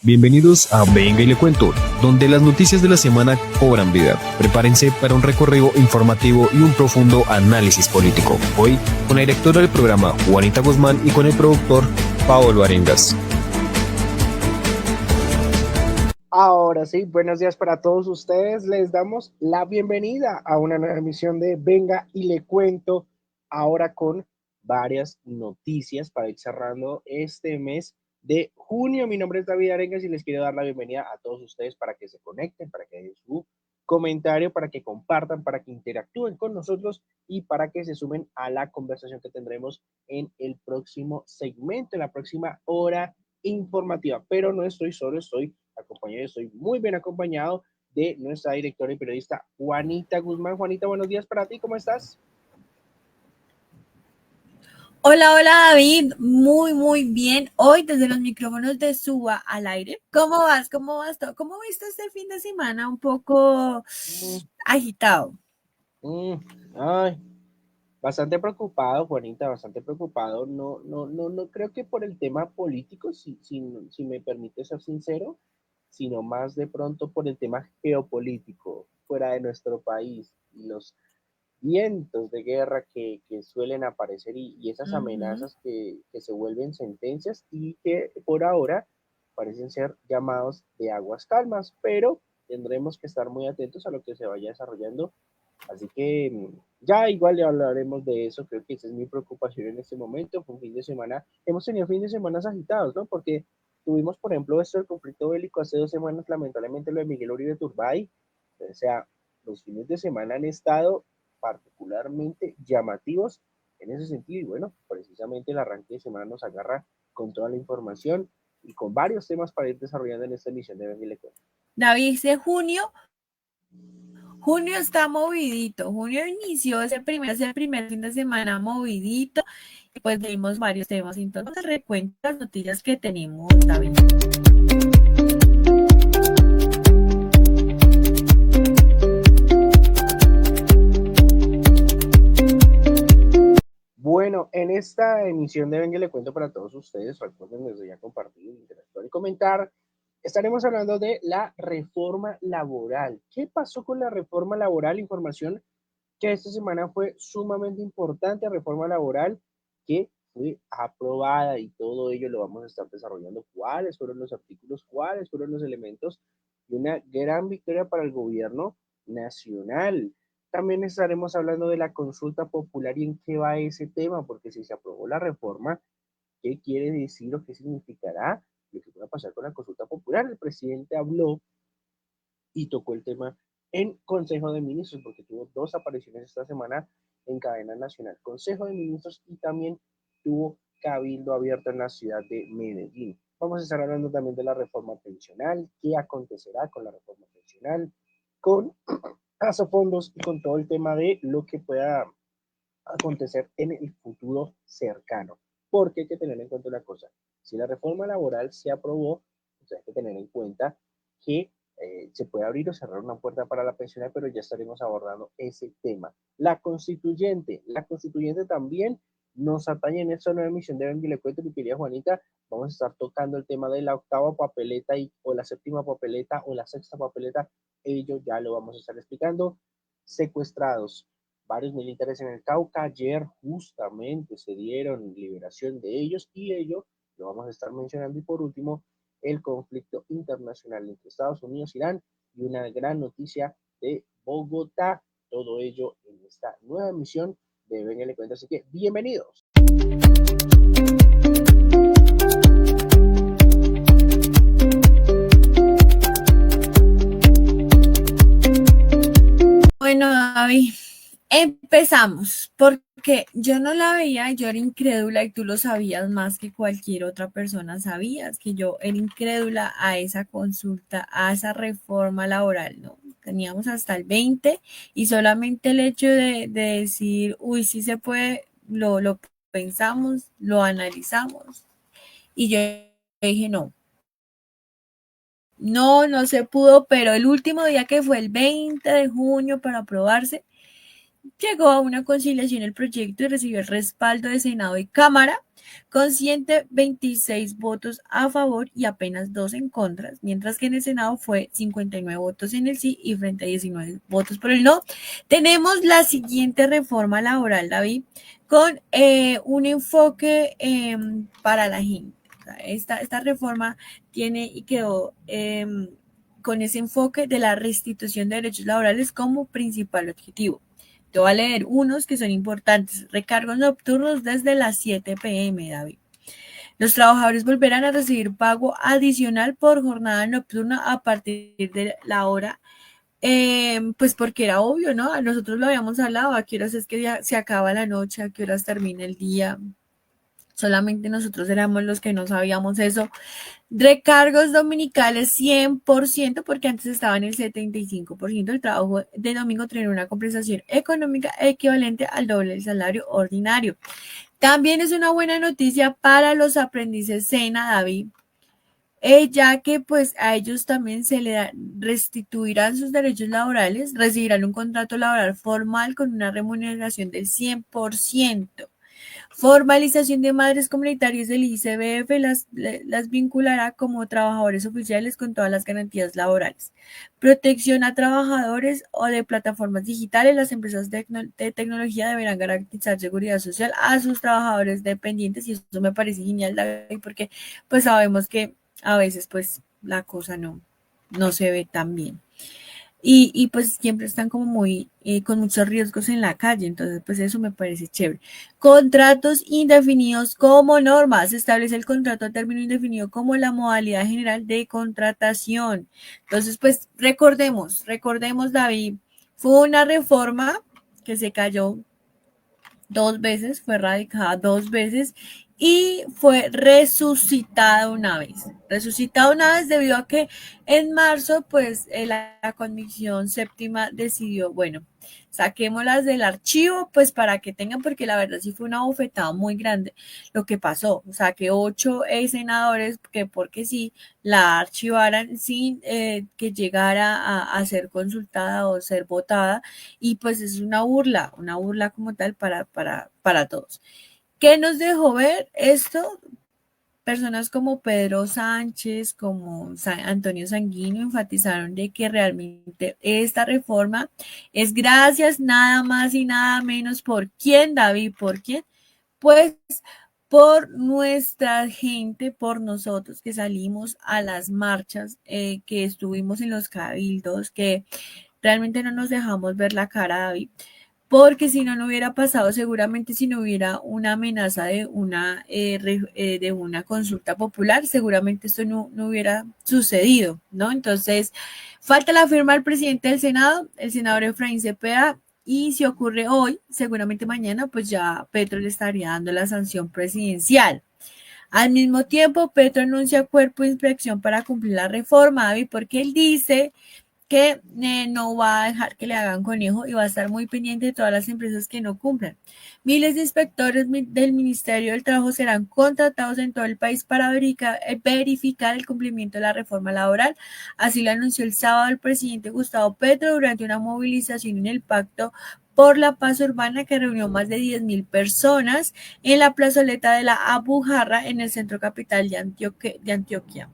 Bienvenidos a Venga y le cuento, donde las noticias de la semana cobran vida. Prepárense para un recorrido informativo y un profundo análisis político. Hoy, con la directora del programa, Juanita Guzmán, y con el productor, Paolo Arengas. Ahora sí, buenos días para todos ustedes. Les damos la bienvenida a una nueva emisión de Venga y le cuento, ahora con varias noticias para ir cerrando este mes de junio. Mi nombre es David Arengas y les quiero dar la bienvenida a todos ustedes para que se conecten, para que den su comentario, para que compartan, para que interactúen con nosotros y para que se sumen a la conversación que tendremos en el próximo segmento, en la próxima hora informativa. Pero no estoy solo, estoy muy bien acompañado de nuestra directora y periodista Juanita Guzmán. Juanita, buenos días para ti, ¿cómo estás? Hola, hola David, muy bien. Hoy desde los micrófonos de Suba al aire. ¿Cómo vas? ¿Cómo vas todo? ¿Cómo viste este fin de semana? Un poco agitado. Ay, bastante preocupado, Juanita, bastante preocupado. No creo que por el tema político, si me permite ser sincero, sino más de pronto por el tema geopolítico fuera de nuestro país y los vientos de guerra que suelen aparecer y esas amenazas que se vuelven sentencias y que por ahora parecen ser llamados de aguas calmas, pero tendremos que estar muy atentos a lo que se vaya desarrollando. Así que ya igual le hablaremos de eso, creo que esa es mi preocupación en este momento. Fue un fin de semana, hemos tenido fin de semana agitados, ¿no? Porque tuvimos, por ejemplo, esto del conflicto bélico hace 2 semanas, lamentablemente lo de Miguel Uribe Turbay. O sea, los fines de semana han estado particularmente llamativos en ese sentido. Y bueno, precisamente el arranque de semana nos agarra con toda la información y con varios temas para ir desarrollando en esta emisión de Venga y le cuento. David, dice junio está movidito. Junio inició ese primer fin de semana movidito. Y pues vimos varios temas. Entonces recuento las noticias que tenemos, David. Bueno, en esta emisión de Venga y le cuento para todos ustedes, recuerden desde ya compartir, interactuar y comentar, estaremos hablando de la reforma laboral. ¿Qué pasó con la reforma laboral? Información que esta semana fue sumamente importante, reforma laboral que fue aprobada y todo ello lo vamos a estar desarrollando. ¿Cuáles fueron los artículos? ¿Cuáles fueron los elementos? Y una gran victoria para el gobierno nacional. También estaremos hablando de la consulta popular y en qué va ese tema, porque si se aprobó la reforma, ¿qué quiere decir o qué significará lo que pueda pasar con la consulta popular? El presidente habló y tocó el tema en Consejo de Ministros, porque tuvo dos apariciones esta semana en cadena nacional, Consejo de Ministros, y también tuvo cabildo abierto en la ciudad de Medellín. Vamos a estar hablando también de la reforma pensional, qué acontecerá con la reforma pensional, con fondos y con todo el tema de lo que pueda acontecer en el futuro cercano. Porque hay que tener en cuenta una cosa, si la reforma laboral se aprobó, pues hay que tener en cuenta que se puede abrir o cerrar una puerta para la pensión, pero ya estaremos abordando ese tema. La constituyente también nos atañe en esta nueva emisión de Venga y le cuento, mi querida Juanita. Vamos a estar tocando el tema de la octava papeleta o la séptima papeleta o la sexta papeleta. Ello ya lo vamos a estar explicando. Secuestrados varios militares en el Cauca. Ayer justamente se dieron liberación de ellos y ello lo vamos a estar mencionando. Y por último, el conflicto internacional entre Estados Unidos e Irán y una gran noticia de Bogotá. Todo ello en esta nueva emisión de Venga y le cuento. Así que bienvenidos. Bueno, David, empezamos, porque yo no la veía, yo era incrédula y tú lo sabías más que cualquier otra persona, sabías que yo era incrédula a esa consulta, a esa reforma laboral, ¿no? Teníamos hasta el 20 y solamente el hecho de decir, uy, sí se puede, lo pensamos, lo analizamos y yo dije, no se pudo, pero el último día que fue el 20 de junio para aprobarse, llegó a una conciliación el proyecto y recibió el respaldo de Senado y Cámara con 126 votos a favor y apenas 2 en contra, mientras que en el Senado fue 59 votos en el sí y frente a 19 votos por el no. Tenemos la siguiente reforma laboral, David, con un enfoque para la gente. O sea, esta reforma tiene y quedó con ese enfoque de la restitución de derechos laborales como principal objetivo. Te voy a leer unos que son importantes. Recargos nocturnos desde las 7 p.m., David. Los trabajadores volverán a recibir pago adicional por jornada nocturna a partir de la hora, pues porque era obvio, ¿no? Nosotros lo habíamos hablado, a qué horas es que se acaba la noche, a qué horas termina el día. Solamente nosotros éramos los que no sabíamos eso. Recargos dominicales 100%, porque antes estaba en el 75%. El trabajo de domingo tiene una compensación económica equivalente al doble del salario ordinario. También es una buena noticia para los aprendices SENA, David, ya que pues a ellos también se le restituirán sus derechos laborales, recibirán un contrato laboral formal con una remuneración del 100%. Formalización de madres comunitarias del ICBF las vinculará como trabajadores oficiales con todas las garantías laborales. Protección a trabajadores o de plataformas digitales. Las empresas de tecnología deberán garantizar seguridad social a sus trabajadores dependientes y eso me parece genial, David, porque pues sabemos que a veces pues la cosa no se ve tan bien. Y pues siempre están como muy con muchos riesgos en la calle, entonces pues eso me parece chévere. Contratos indefinidos como norma, se establece el contrato a término indefinido como la modalidad general de contratación. Entonces pues recordemos David, fue una reforma que se cayó 2 veces, fue radicada 2 veces y fue resucitada una vez. Resucitada una vez debido a que en marzo, pues la Comisión Séptima decidió, bueno, saquémoslas del archivo, pues para que tengan, porque la verdad sí fue una bofetada muy grande lo que pasó. O sea, que 8 senadores, que porque sí, la archivaran sin que llegara a ser consultada o ser votada y pues es una burla como tal para todos. ¿Qué nos dejó ver esto? Personas como Pedro Sánchez, como Antonio Sanguino, enfatizaron de que realmente esta reforma es gracias nada más y nada menos por quién, David, por quién, pues por nuestra gente, por nosotros que salimos a las marchas, que estuvimos en los cabildos, que realmente no nos dejamos ver la cara, David, porque si no, no hubiera pasado seguramente si no hubiera una amenaza de una consulta popular, seguramente esto no hubiera sucedido, ¿no? Entonces, falta la firma del presidente del Senado, el senador Efraín Cepeda, y si ocurre hoy, seguramente mañana, pues ya Petro le estaría dando la sanción presidencial. Al mismo tiempo, Petro anuncia cuerpo de inspección para cumplir la reforma, David, porque él dice que no va a dejar que le hagan conejo y va a estar muy pendiente de todas las empresas que no cumplan. Miles de inspectores del Ministerio del Trabajo serán contratados en todo el país para verificar el cumplimiento de la reforma laboral. Así lo anunció el sábado el presidente Gustavo Petro durante una movilización en el Pacto por la Paz Urbana que reunió más de 10.000 personas en la plazoleta de la Abujarra en el centro capital de Antioquia.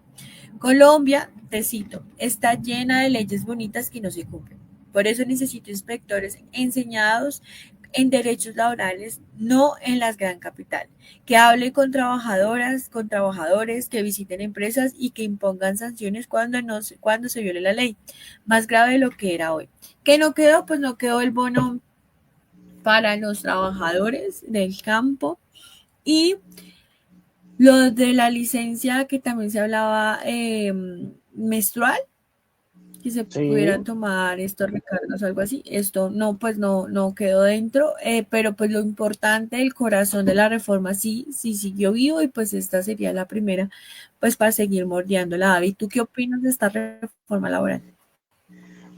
Colombia, te cito, está llena de leyes bonitas que no se cumplen. Por eso necesito inspectores enseñados en derechos laborales, no en las gran capitales, que hablen con trabajadoras, con trabajadores, que visiten empresas y que impongan sanciones cuando se viole la ley. Más grave de lo que era hoy. ¿Qué no quedó? Pues no quedó el bono para los trabajadores del campo y lo de la licencia que también se hablaba menstrual, que se Sí. pudieran tomar estos recargos o algo así. Esto no, pues no quedó dentro, pero pues lo importante, el corazón de la reforma sí siguió vivo y pues esta sería la primera, pues para seguir mordiéndola. David, ¿tú qué opinas de esta reforma laboral?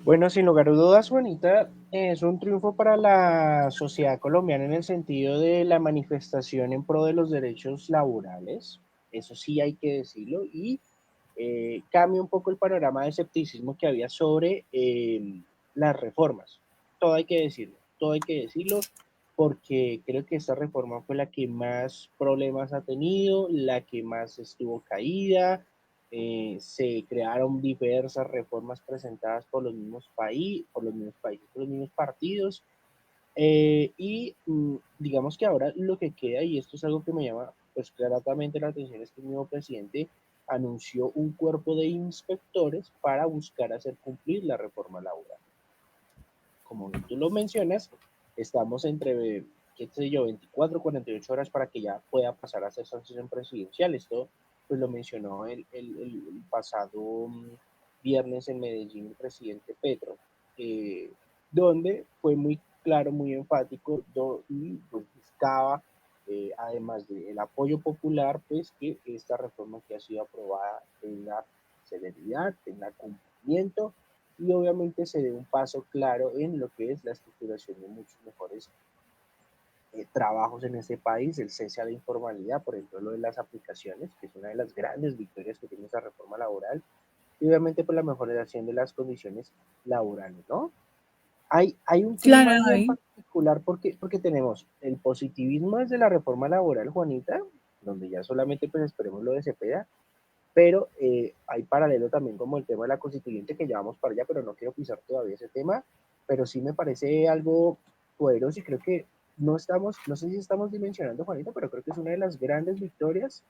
Bueno, sin lugar a dudas, Juanita, es un triunfo para la sociedad colombiana en el sentido de la manifestación en pro de los derechos laborales. Eso sí hay que decirlo. Y cambia un poco el panorama de escepticismo que había sobre las reformas. Todo hay que decirlo. todo hay que decirlo, porque creo que esta reforma fue la que más problemas ha tenido, la que más estuvo caída. Se crearon diversas reformas presentadas por los mismos países, por los mismos partidos, digamos que ahora lo que queda, y esto es algo que me llama pues claramente la atención, es que el nuevo presidente anunció un cuerpo de inspectores para buscar hacer cumplir la reforma laboral. Como tú lo mencionas, estamos entre, qué sé yo, 24 48 horas para que ya pueda pasar a ser sanción presidencial. Esto pues lo mencionó el pasado viernes en Medellín el presidente Petro, eh, donde fue muy claro, muy enfático y pues, buscaba, además del apoyo popular, pues que esta reforma que ha sido aprobada tenga celeridad, tenga cumplimiento y obviamente se dé un paso claro en lo que es la estructuración de muchos mejores trabajos en este país, el cese a la informalidad, por ejemplo, lo de las aplicaciones, que es una de las grandes victorias que tiene esa reforma laboral, y obviamente por la mejoración de las condiciones laborales, ¿no? Hay un Claro, clima bien David. particular porque tenemos el positivismo desde la reforma laboral, Juanita, donde ya solamente pues esperemos lo de Cepeda, pero hay paralelo también como el tema de la constituyente que llevamos para allá, pero no quiero pisar todavía ese tema, pero sí me parece algo poderoso y creo que no sé si estamos dimensionando, Juanita, pero creo que es una de las grandes victorias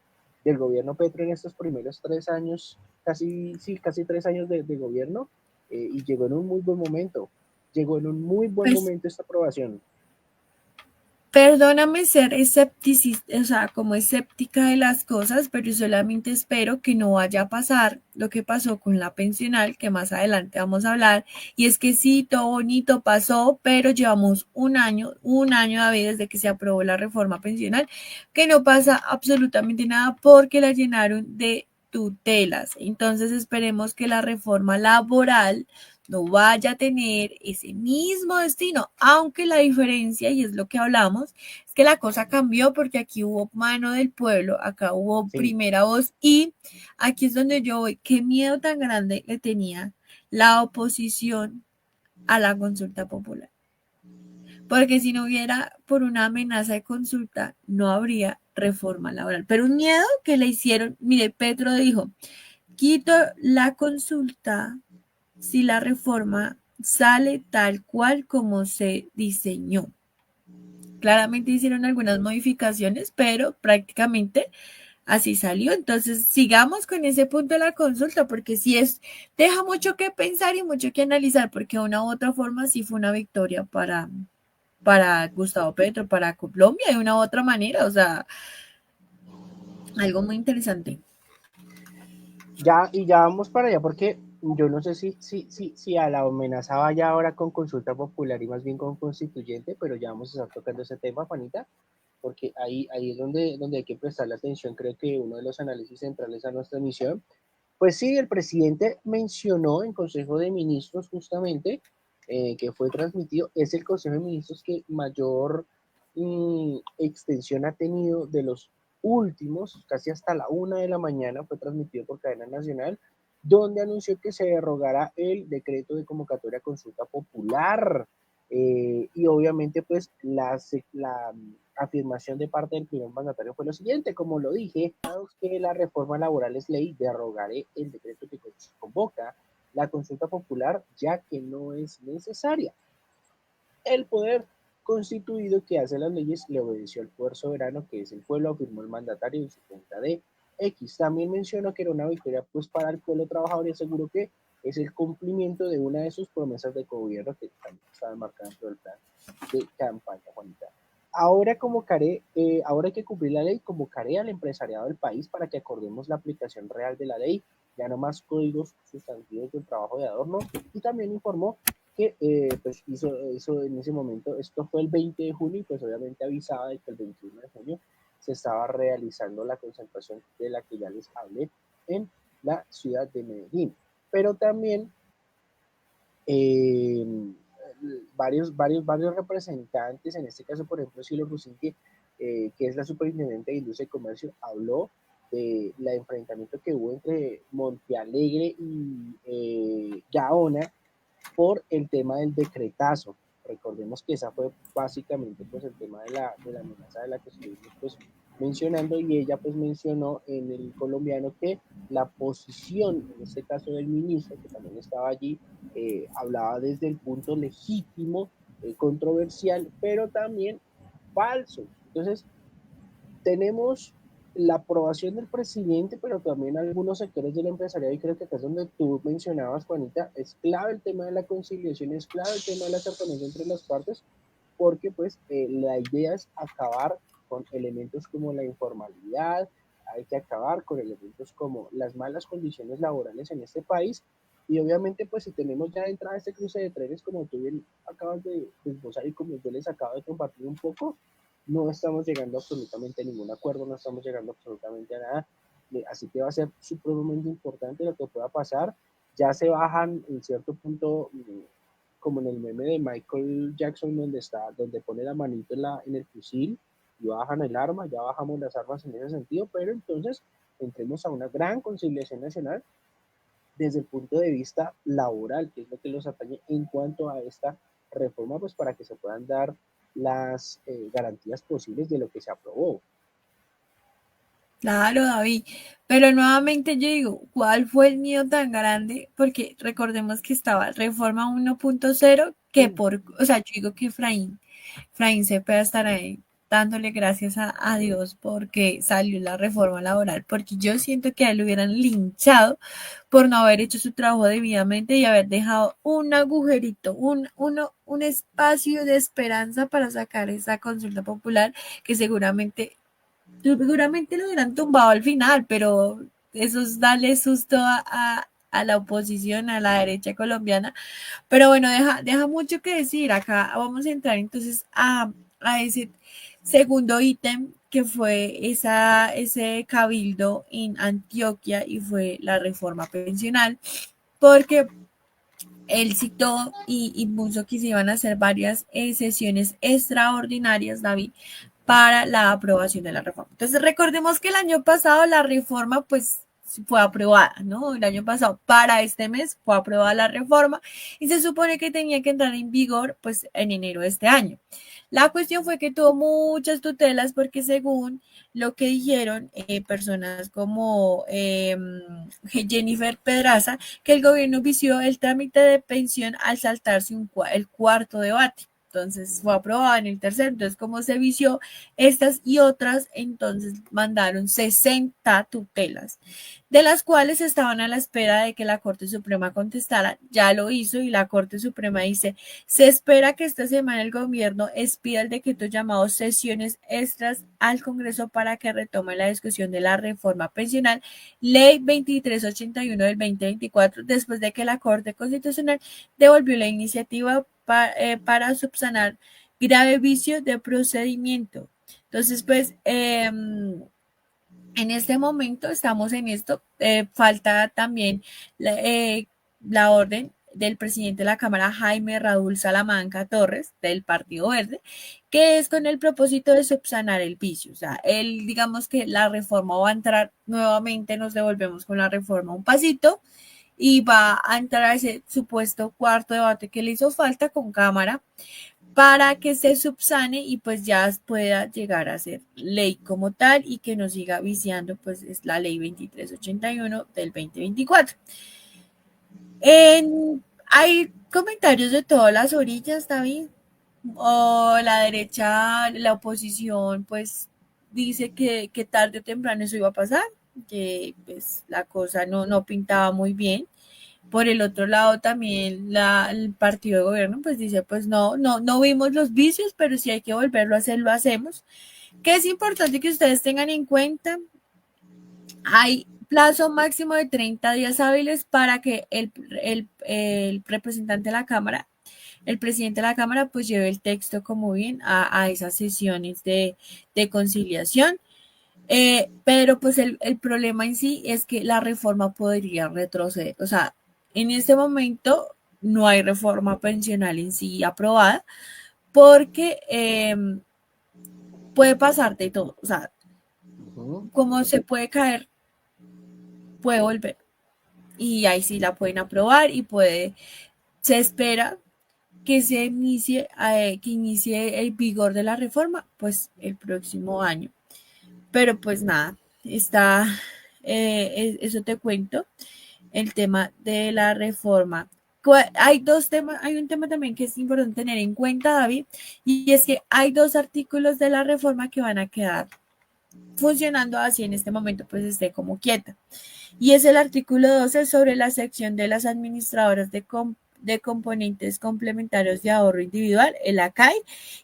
del gobierno Petro en estos primeros 3 años, casi, sí, casi 3 años de gobierno, y llegó en un muy buen momento, llegó en un muy buen Pues momento esta aprobación. perdóname ser escepticista, o sea, como escéptica de las cosas, pero yo solamente espero que no vaya a pasar lo que pasó con la pensional, que más adelante vamos a hablar, y es que sí, todo bonito pasó, pero llevamos un año, David, desde que se aprobó la reforma pensional, que no pasa absolutamente nada porque la llenaron de tutelas. Entonces esperemos que la reforma laboral no vaya a tener ese mismo destino, aunque la diferencia, y es lo que hablamos, es que la cosa cambió porque aquí hubo mano del pueblo, acá hubo Sí, primera voz y aquí es donde yo voy. Qué miedo tan grande le tenía la oposición a la consulta popular. Porque si no hubiera por una amenaza de consulta, no habría reforma laboral. Pero un miedo que le hicieron, mire, Petro dijo, quito la consulta si la reforma sale tal cual como se diseñó. Claramente hicieron algunas modificaciones, pero prácticamente así salió. Entonces, sigamos con ese punto de la consulta, porque sí deja mucho que pensar y mucho que analizar, porque de una u otra forma sí fue una victoria para Gustavo Petro, para Colombia, de una u otra manera, o sea, algo muy interesante. ya, y ya vamos para allá, porque yo no sé si a la amenaza vaya ahora con consulta popular y más bien con constituyente, pero ya vamos a estar tocando ese tema, Juanita, porque ahí es donde hay que prestarle atención, creo que uno de los análisis centrales a nuestra misión. Pues sí, el presidente mencionó en Consejo de Ministros justamente, que fue transmitido, es el Consejo de Ministros que mayor extensión ha tenido de los últimos, casi hasta la 1 de la mañana, fue transmitido por cadena nacional, donde anunció que se derogará el decreto de convocatoria a consulta popular. Y obviamente pues la afirmación de parte del primer mandatario fue lo siguiente, como lo dije, que la reforma laboral es ley, derogaré el decreto que convoca la consulta popular ya que no es necesaria. El poder constituido que hace las leyes le obedeció al poder soberano que es el pueblo, afirmó el mandatario en su cuenta de X. También mencionó que era una victoria pues para el pueblo trabajador y aseguró que es el cumplimiento de una de sus promesas de gobierno que también estaba marcada dentro del plan de campaña, Juanita. Ahora hay que cumplir la ley, convocaré al empresariado del país para que acordemos la aplicación real de la ley, ya no más códigos sustantivos del trabajo de adorno, y también informó que pues hizo en ese momento, esto fue el 20 de junio y pues obviamente avisaba de que el 21 de junio se estaba realizando la concentración de la que ya les hablé en la ciudad de Medellín. Pero también eh, varios representantes, en este caso por ejemplo Silo Rusinque, que es la superintendente de Industria y Comercio, habló de la enfrentamiento que hubo entre Montealegre y Gaona por el tema del decretazo. recordemos que esa fue básicamente pues el tema de la amenaza de la que estuvimos pues mencionando, y ella pues mencionó en el colombiano que la posición, en este caso del ministro, que también estaba allí, hablaba desde el punto legítimo, controversial, pero también falso. Entonces, tenemos la aprobación del presidente, pero también algunos sectores del empresariado, y creo que acá es donde tú mencionabas, Juanita, es clave el tema de la conciliación, es clave el tema del acercamiento entre las partes, porque pues la idea es acabar con elementos como la informalidad, hay que acabar con elementos como las malas condiciones laborales en este país, y obviamente pues si tenemos ya de entrada este cruce de trenes, como tú bien acabas de esbozar y como yo les acabo de compartir un poco, no estamos llegando absolutamente a ningún acuerdo, no estamos llegando absolutamente a nada, así que va a ser supremamente importante lo que pueda pasar. Ya se bajan en cierto punto, como en el meme de Michael Jackson, donde pone la manito en el fusil y bajan el arma, ya bajamos las armas en ese sentido, pero entonces entremos a una gran conciliación nacional desde el punto de vista laboral, que es lo que los atañe en cuanto a esta reforma, pues para que se puedan dar las garantías posibles de lo que se aprobó. Claro, David, pero nuevamente yo digo, ¿cuál fue el miedo tan grande? Porque recordemos que estaba Reforma 1.0, que o sea, yo digo que Efraín Cepeda estará ahí dándole gracias a Dios porque salió la reforma laboral, porque yo siento que a él lo hubieran linchado por no haber hecho su trabajo debidamente y haber dejado un agujerito, un espacio de esperanza para sacar esa consulta popular que seguramente lo hubieran tumbado al final, pero eso es darle susto a la oposición, a la derecha colombiana. Pero bueno, deja mucho que decir. Acá vamos a entrar entonces a ese segundo ítem que fue ese cabildo en Antioquia y fue la reforma pensional, porque él citó y puso que se iban a hacer varias sesiones extraordinarias, David, para la aprobación de la reforma. Entonces, recordemos que el año pasado la reforma, pues, fue aprobada, ¿no? El año pasado, para este mes, fue aprobada la reforma y se supone que tenía que entrar en vigor, pues, en enero de este año. La cuestión fue que tuvo muchas tutelas porque según lo que dijeron personas como Jennifer Pedraza, que el gobierno vició el trámite de pensión al saltarse el cuarto debate. Entonces fue aprobado en el tercero. Entonces, como se vició estas y otras, entonces mandaron 60 tutelas, de las cuales estaban a la espera de que la Corte Suprema contestara. Ya lo hizo y la Corte Suprema dice, se espera que esta semana el gobierno expida el decreto llamado sesiones extras al Congreso para que retome la discusión de la reforma pensional, ley 2381 del 2024, después de que la Corte Constitucional devolvió la iniciativa para subsanar grave vicio de procedimiento. Entonces, pues, en este momento estamos en esto. Falta también la orden del presidente de la Cámara, Jaime Raúl Salamanca Torres, del Partido Verde, que es con el propósito de subsanar el vicio. O sea, él, digamos que la reforma va a entrar nuevamente, nos devolvemos con la reforma un pasito y va a entrar a ese supuesto cuarto debate que le hizo falta con Cámara para que se subsane y pues ya pueda llegar a ser ley como tal y que no siga viciando, pues es la ley 2381 del 2024. Hay comentarios de todas las orillas, David, o la derecha, la oposición, pues dice que tarde o temprano eso iba a pasar, que pues la cosa no pintaba muy bien. Por el otro lado, también el partido de gobierno pues dice, pues no vimos los vicios, pero si hay que volverlo a hacer, lo hacemos. Que es importante que ustedes tengan en cuenta, hay plazo máximo de 30 días hábiles para que el representante de la Cámara, el presidente de la Cámara, pues lleve el texto como bien a esas sesiones de conciliación. Pero pues el problema en sí es que la reforma podría retroceder. O sea, en este momento no hay reforma pensional en sí aprobada porque puede pasar de todo. O sea, como se puede caer, puede volver. Y ahí sí la pueden aprobar y se espera que inicie el vigor de la reforma, pues el próximo año. Pero pues nada, eso te cuento, el tema de la reforma. Hay dos temas, hay un tema también que es importante tener en cuenta, David, y es que hay dos artículos de la reforma que van a quedar funcionando así en este momento, pues esté como quieta. Y es el artículo 12 sobre la sección de las administradoras de componentes complementarios de ahorro individual, el ACAI,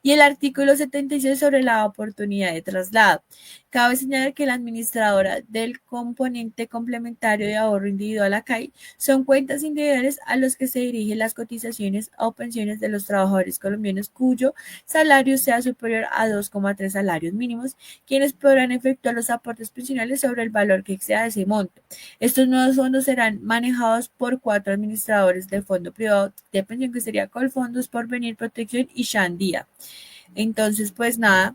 y el artículo 76 sobre la oportunidad de traslado. Cabe señalar que la administradora del componente complementario de ahorro individual ACAI son cuentas individuales a los que se dirigen las cotizaciones o pensiones de los trabajadores colombianos cuyo salario sea superior a 2,3 salarios mínimos, quienes podrán efectuar los aportes pensionales sobre el valor que exceda ese monto. Estos nuevos fondos serán manejados por 4 administradores del fondo privado de pensión, que sería Colfondos, Porvenir, Protección y Shandía. Entonces, pues nada,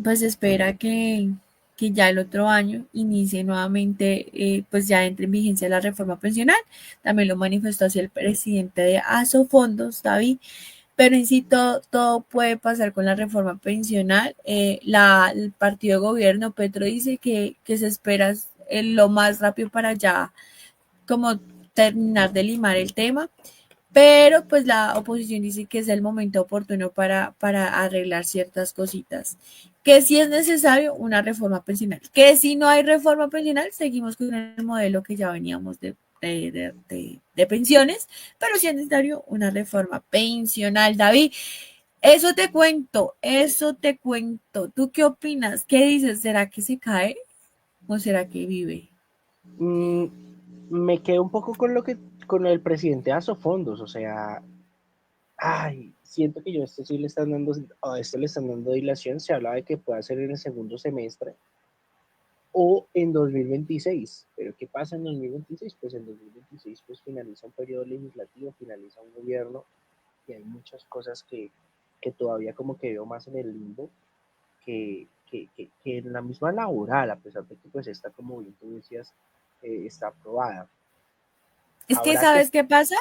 pues espera que ya el otro año inicie nuevamente, pues ya entre en vigencia la reforma pensional. También lo manifestó así el presidente de Asofondos, David. Pero en sí todo puede pasar con la reforma pensional. El partido de gobierno, Petro, dice que se espera lo más rápido para ya como terminar de limar el tema, pero pues la oposición dice que es el momento oportuno para arreglar ciertas cositas, que si es necesario una reforma pensional, que si no hay reforma pensional, seguimos con el modelo que ya veníamos de pensiones, pero si es necesario una reforma pensional, David. Eso te cuento, eso te cuento. ¿Tú qué opinas? ¿Qué dices? ¿Será que se cae o será que vive? Me quedo un poco con el presidente de Asofondos, o sea, ay, siento que sí le están dando, a esto le están dando dilación. Se habla de que pueda ser en el segundo semestre o en 2026. Pero ¿qué pasa en 2026? Pues en 2026 pues finaliza un periodo legislativo, finaliza un gobierno y hay muchas cosas que todavía como que veo más en el limbo que en la misma laboral, a pesar de que pues está, como bien tú decías, está aprobada. Es que, Habrá que, ¿sabes qué pasa?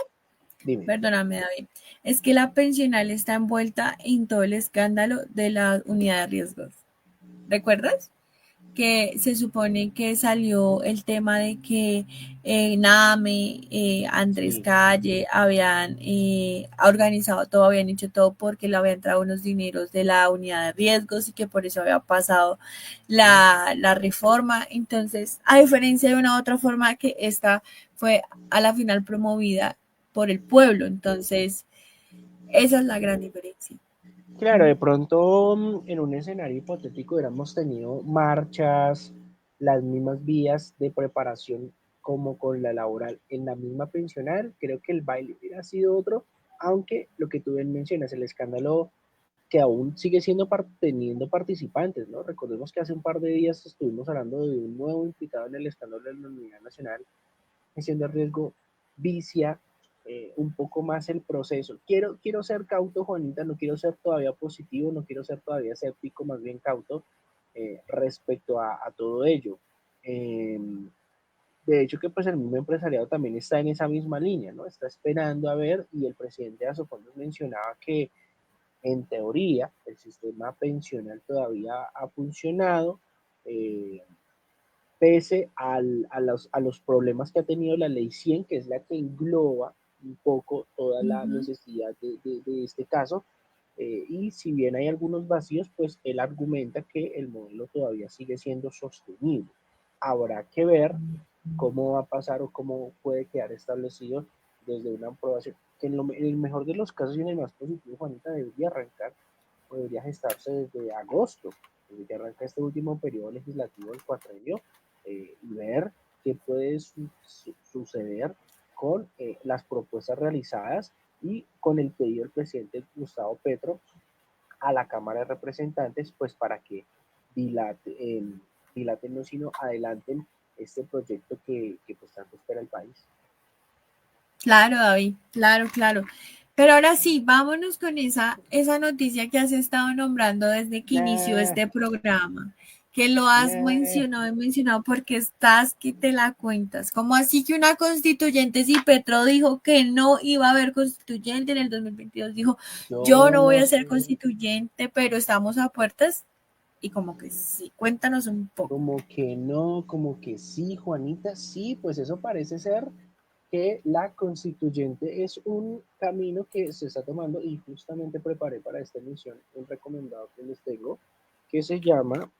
dime, Perdóname, David. Es que la pensional está envuelta en todo el escándalo de la unidad de riesgos. ¿Recuerdas? Que se supone que salió el tema de que Name, Andrés sí, Calle habían organizado todo, habían hecho todo porque le habían entrado unos dineros de la unidad de riesgos y que por eso había pasado la reforma. Entonces, a diferencia de una otra forma que esta fue a la final promovida por el pueblo. Entonces, esa es la gran diferencia. claro, de pronto en un escenario hipotético hubiéramos tenido marchas, las mismas vías de preparación como con la laboral en la misma pensional. Creo que el baile hubiera sido otro, aunque lo que tú bien mencionas, el escándalo que aún sigue teniendo participantes, ¿no? Recordemos que hace un par de días estuvimos hablando de un nuevo implicado en el escándalo de la Unidad Nacional, gestión de riesgo, vicia un poco más el proceso. Quiero ser cauto, Juanita, no quiero ser todavía positivo, no quiero ser todavía escéptico, más bien cauto respecto a todo ello. Eh, de hecho, que pues el mismo empresariado también está en esa misma línea, ¿no? Está esperando a ver, y el presidente de Asofondos mencionaba que en teoría el sistema pensional todavía ha funcionado, eh, pese a los problemas que ha tenido la ley 100, que es la que engloba un poco toda la Ujú. necesidad de este caso. Y si bien hay algunos vacíos, pues él argumenta que el modelo todavía sigue siendo sostenible. Habrá que ver cómo va a pasar o cómo puede quedar establecido desde una aprobación, que en el mejor de los casos y en el más positivo, Juanita, debería arrancar o debería gestarse desde agosto, desde que arranca este último periodo legislativo del cuatrenio, y ver qué puede suceder con las propuestas realizadas y con el pedido del presidente Gustavo Petro a la Cámara de Representantes, pues para que dilaten no, sino adelanten este proyecto que pues tanto espera el país. Claro, David, claro, claro. Pero ahora sí, vámonos con esa noticia que has estado nombrando desde que inició Nah, este programa, que lo has mencionado y mencionado porque estás que te la cuentas. ¿Cómo así que una constituyente, si Petro dijo que no iba a haber constituyente en el 2022, dijo, yo no voy a ser constituyente, pero estamos a puertas? Y como que sí, cuéntanos un poco. Como que no, como que sí, Juanita, sí, pues eso parece ser que la constituyente es un camino que se está tomando y justamente preparé para esta emisión un recomendado que les tengo que se llama,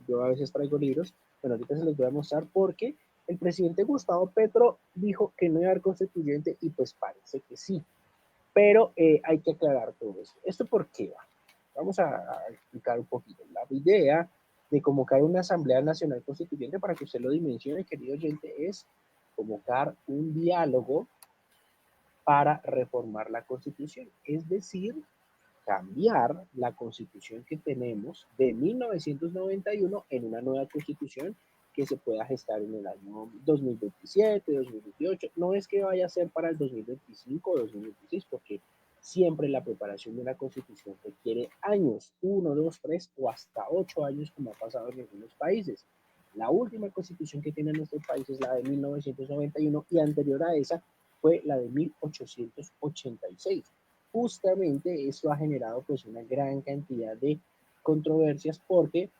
yo a veces traigo libros, pero ahorita se los voy a mostrar porque el presidente Gustavo Petro dijo que no iba a haber constituyente y pues parece que sí, pero hay que aclarar todo eso. ¿Esto por qué va? Vamos a explicar un poquito. La idea de convocar una Asamblea Nacional Constituyente, para que usted lo dimensione, querido oyente, es convocar un diálogo para reformar la Constitución, es decir, cambiar la Constitución que tenemos de 1991 en una nueva Constitución que se pueda gestar en el año 2027, 2028. No es que vaya a ser para el 2025 o 2026, porque siempre la preparación de una Constitución requiere años, 1, 2, 3 o hasta 8 años, como ha pasado en algunos países. La última Constitución que tiene nuestro país es la de 1991 y anterior a esa fue la de 1886. Justamente esto ha generado pues una gran cantidad de controversias porque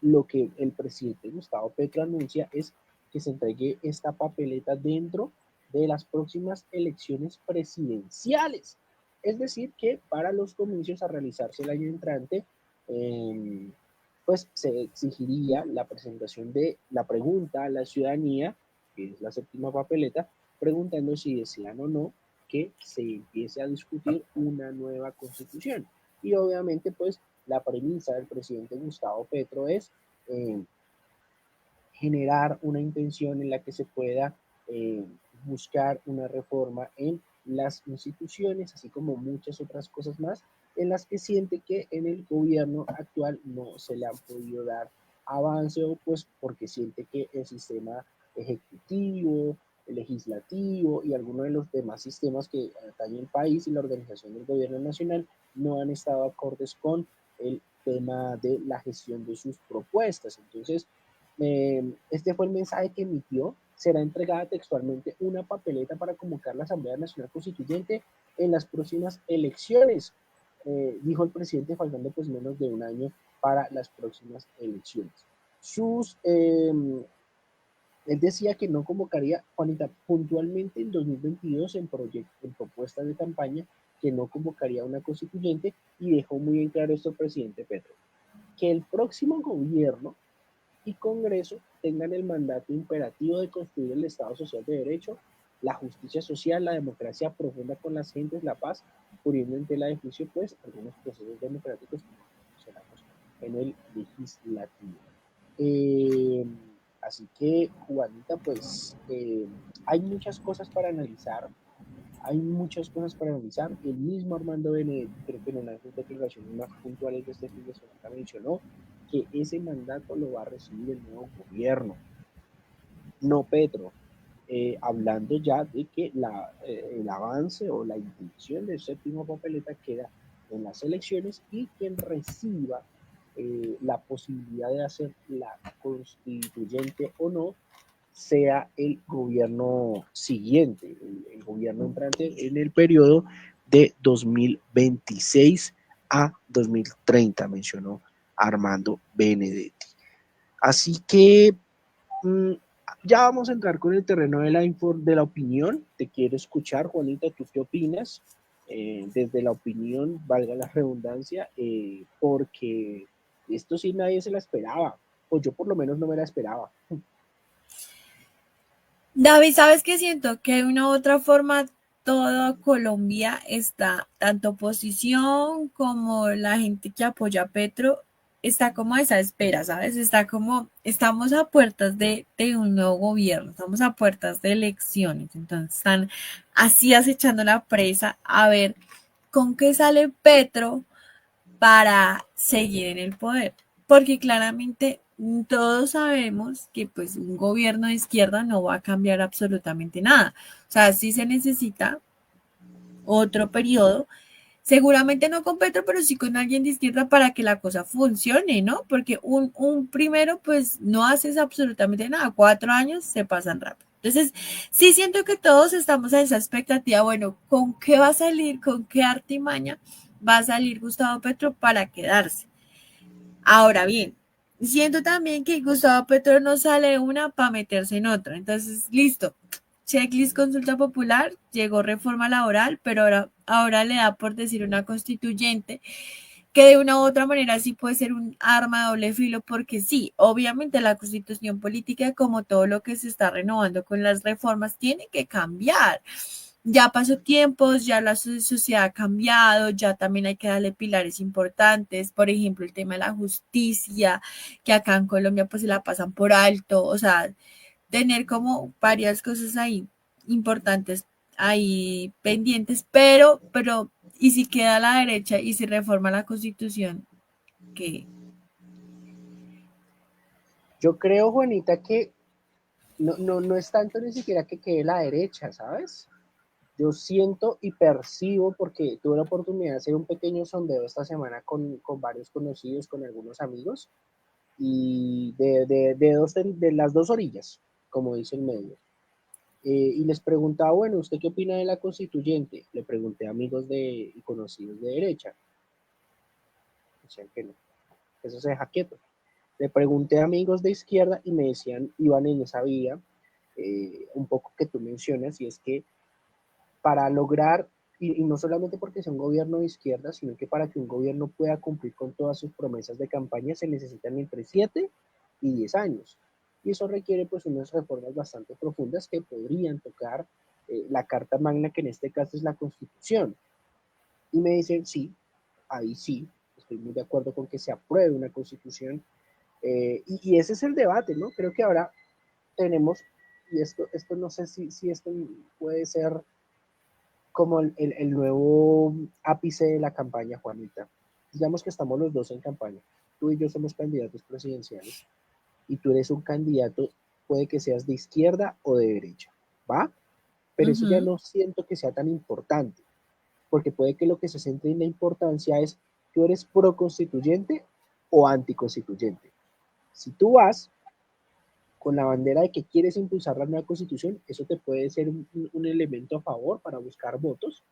lo que el presidente Gustavo Petro anuncia es que se entregue esta papeleta dentro de las próximas elecciones presidenciales. Es decir, que para los comicios a realizarse el año entrante, pues se exigiría la presentación de la pregunta a la ciudadanía, que es la séptima papeleta, preguntando si desean o no que se empiece a discutir una nueva constitución. Y obviamente, pues, la premisa del presidente Gustavo Petro es generar una intención en la que se pueda buscar una reforma en las instituciones, así como muchas otras cosas más, en las que siente que en el gobierno actual no se le han podido dar avance o pues porque siente que el sistema ejecutivo, el legislativo y algunos de los demás sistemas que atañen el país y la organización del gobierno nacional no han estado acordes con el tema de la gestión de sus propuestas. Entonces, este fue el mensaje que emitió. Será entregada textualmente una papeleta para convocar la Asamblea Nacional Constituyente en las próximas elecciones, dijo el presidente, faltando pues menos de un año para las próximas elecciones. Él decía que no convocaría, Juanita, puntualmente en 2022 en propuestas de campaña, que no convocaría una constituyente y dejó muy en claro esto el presidente Petro, que el próximo gobierno y Congreso tengan el mandato imperativo de construir el Estado Social de Derecho, la justicia social, la democracia profunda con las gentes, la paz, poniendo en tela de juicio, pues, algunos procesos democráticos que mencionamos en el legislativo. Así que, Juanita, pues, hay muchas cosas para analizar. Hay muchas cosas para analizar. El mismo Armando Benedetti, creo que en una de sus declaraciones más puntuales de este fin de semana mencionó que ese mandato lo va a recibir el nuevo gobierno, no Petro, hablando ya de que el avance o la intención del séptimo papeleta queda en las elecciones y quien reciba la posibilidad de hacer la constituyente o no sea el gobierno siguiente, el gobierno entrante en el periodo de 2026 a 2030, mencionó Armando Benedetti. Así que ya vamos a entrar con el terreno de la opinión. Te quiero escuchar, Juanita, ¿tú qué opinas? Desde la opinión, valga la redundancia, porque esto sí nadie se la esperaba, o yo por lo menos no me la esperaba. David, ¿sabes qué siento? Que de una u otra forma toda Colombia está, tanto oposición como la gente que apoya a Petro, está como a esa espera, ¿sabes? Está como, estamos a puertas de un nuevo gobierno, estamos a puertas de elecciones, entonces están así acechando la presa a ver con qué sale Petro para seguir en el poder, porque claramente todos sabemos que pues un gobierno de izquierda no va a cambiar absolutamente nada. O sea, sí se necesita otro periodo, Seguramente no con Petro, pero sí con alguien de izquierda para que la cosa funcione, ¿no? Porque un primero, pues no haces absolutamente nada. 4 años se pasan rápido. Entonces, sí siento que todos estamos a esa expectativa. Bueno, ¿con qué va a salir? ¿Con qué artimaña va a salir Gustavo Petro para quedarse? Ahora bien, siento también que Gustavo Petro no sale una para meterse en otra. Entonces, listo. Checklist consulta popular, llegó reforma laboral, pero ahora le da por decir una constituyente que de una u otra manera sí puede ser un arma de doble filo, porque sí, obviamente la constitución política, como todo lo que se está renovando con las reformas, tiene que cambiar. Ya pasó tiempos, ya la sociedad ha cambiado, ya también hay que darle pilares importantes, por ejemplo, el tema de la justicia, que acá en Colombia pues se la pasan por alto, o sea, tener como varias cosas ahí importantes ahí pendientes, y si queda a la derecha y si reforma la constitución, ¿qué? Yo creo, Juanita, que no es tanto ni siquiera que quede la derecha, ¿sabes? Yo siento y percibo, porque tuve la oportunidad de hacer un pequeño sondeo esta semana con varios conocidos, con algunos amigos, y de las dos orillas, como dice el medio. Y les preguntaba, bueno, ¿usted qué opina de la constituyente? Le pregunté a amigos y conocidos de derecha. Decían que no, que eso se deja quieto. Le pregunté a amigos de izquierda y me decían, iban en esa vía, un poco que tú mencionas, y es que para lograr, y no solamente porque sea un gobierno de izquierda, sino que para que un gobierno pueda cumplir con todas sus promesas de campaña se necesitan entre 7 y 10 años. Y eso requiere pues unas reformas bastante profundas que podrían tocar la Carta Magna, que en este caso es la Constitución. Y me dicen, sí, ahí sí, estoy muy de acuerdo con que se apruebe una Constitución. Y ese es el debate, ¿no? Creo que ahora tenemos, y esto no sé si esto puede ser como el nuevo ápice de la campaña, Juanita. Digamos que estamos los dos en campaña. Tú y yo somos candidatos presidenciales y tú eres un candidato, puede que seas de izquierda o de derecha, ¿va? Pero eso ya Ujú. no siento que sea tan importante, porque puede que lo que se centre en la importancia es, ¿tú eres pro constituyente o anticonstituyente? Si tú vas con la bandera de que quieres impulsar la nueva constitución, eso te puede ser un elemento a favor para buscar votos.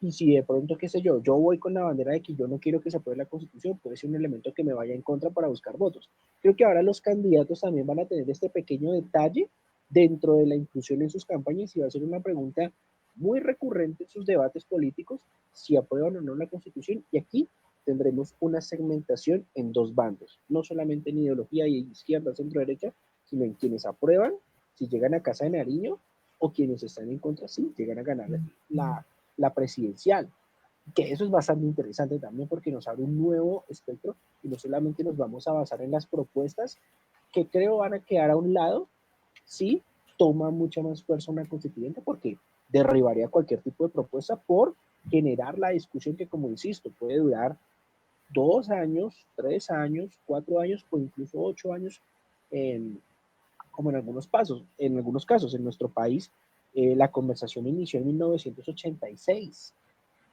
Y si de pronto, qué sé yo voy con la bandera de que yo no quiero que se apruebe la constitución, puede ser un elemento que me vaya en contra para buscar votos. Creo que ahora los candidatos también van a tener este pequeño detalle dentro de la inclusión en sus campañas, y va a ser una pregunta muy recurrente en sus debates políticos, si aprueban o no la constitución. Y aquí tendremos una segmentación en dos bandos, no solamente en ideología y izquierda, centro, derecha, sino en quienes aprueban, si llegan a Casa de Nariño, o quienes están en contra, si llegan a ganar la presidencial, que eso es bastante interesante también porque nos abre un nuevo espectro y no solamente nos vamos a basar en las propuestas que creo van a quedar a un lado, sí toma mucha más fuerza una constituyente porque derribaría cualquier tipo de propuesta por generar la discusión que, como insisto, puede durar 2 años, 3 años, 4 años o incluso 8 años, en, como en algunos casos en nuestro país. La conversación inició en 1986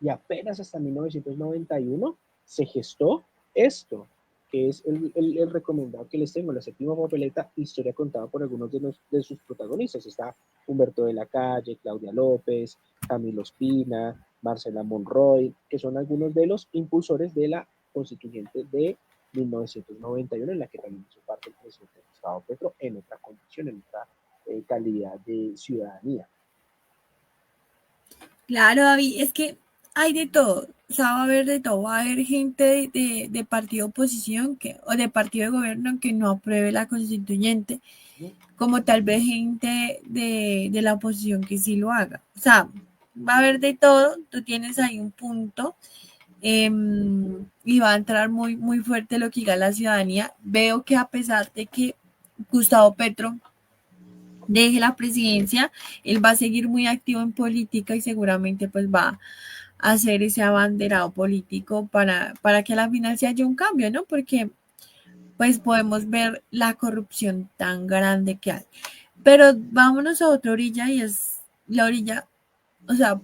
y apenas hasta 1991 se gestó esto, que es el recomendado que les tengo, la séptima papeleta, historia contada por algunos de sus protagonistas. Está Humberto de la Calle, Claudia López, Camilo Espina, Marcela Monroy, que son algunos de los impulsores de la constituyente de 1991, en la que también hizo parte el presidente Gustavo Petro en otra condición, en otra calidad de ciudadanía. Claro, David, es que hay de todo, o sea, va a haber de todo, va a haber gente de partido oposición o de partido de gobierno que no apruebe la constituyente, como tal vez gente de la oposición que sí lo haga. O sea, va a haber de todo, tú tienes ahí un punto, y va a entrar muy, muy fuerte lo que diga la ciudadanía. Veo que a pesar de que Gustavo Petro deje la presidencia, él va a seguir muy activo en política y seguramente pues va a hacer ese abanderado político para que a la final se haya un cambio, ¿no? Porque pues podemos ver la corrupción tan grande que hay. Pero vámonos a otra orilla y es la orilla, o sea,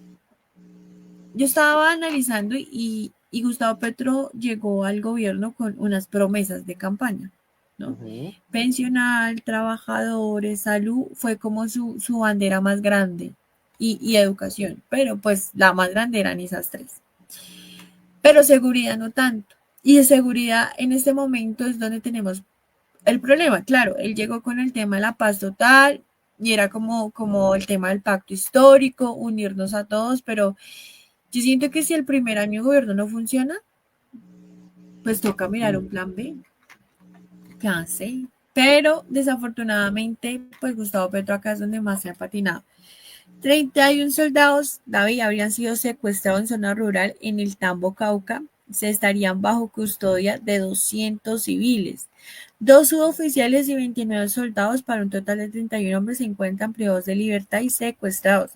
yo estaba analizando y Gustavo Petro llegó al gobierno con unas promesas de campaña, ¿no? Ujú. Pensional, trabajadores, salud, fue como su bandera más grande y educación, pero pues la más grande eran esas tres. Pero seguridad no tanto. Y de seguridad en este momento es donde tenemos el problema. Claro, él llegó con el tema de la paz total y era como el tema del pacto histórico, unirnos a todos, pero yo siento que si el primer año de gobierno no funciona, pues toca mirar un plan B. ¿Qué hace? Pero desafortunadamente, pues Gustavo Petro acá es donde más se ha patinado. 31 soldados, David, habrían sido secuestrados en zona rural en el Tambo, Cauca. Se estarían bajo custodia de 200 civiles. Dos suboficiales y 29 soldados, para un total de 31 hombres, se encuentran privados de libertad y secuestrados.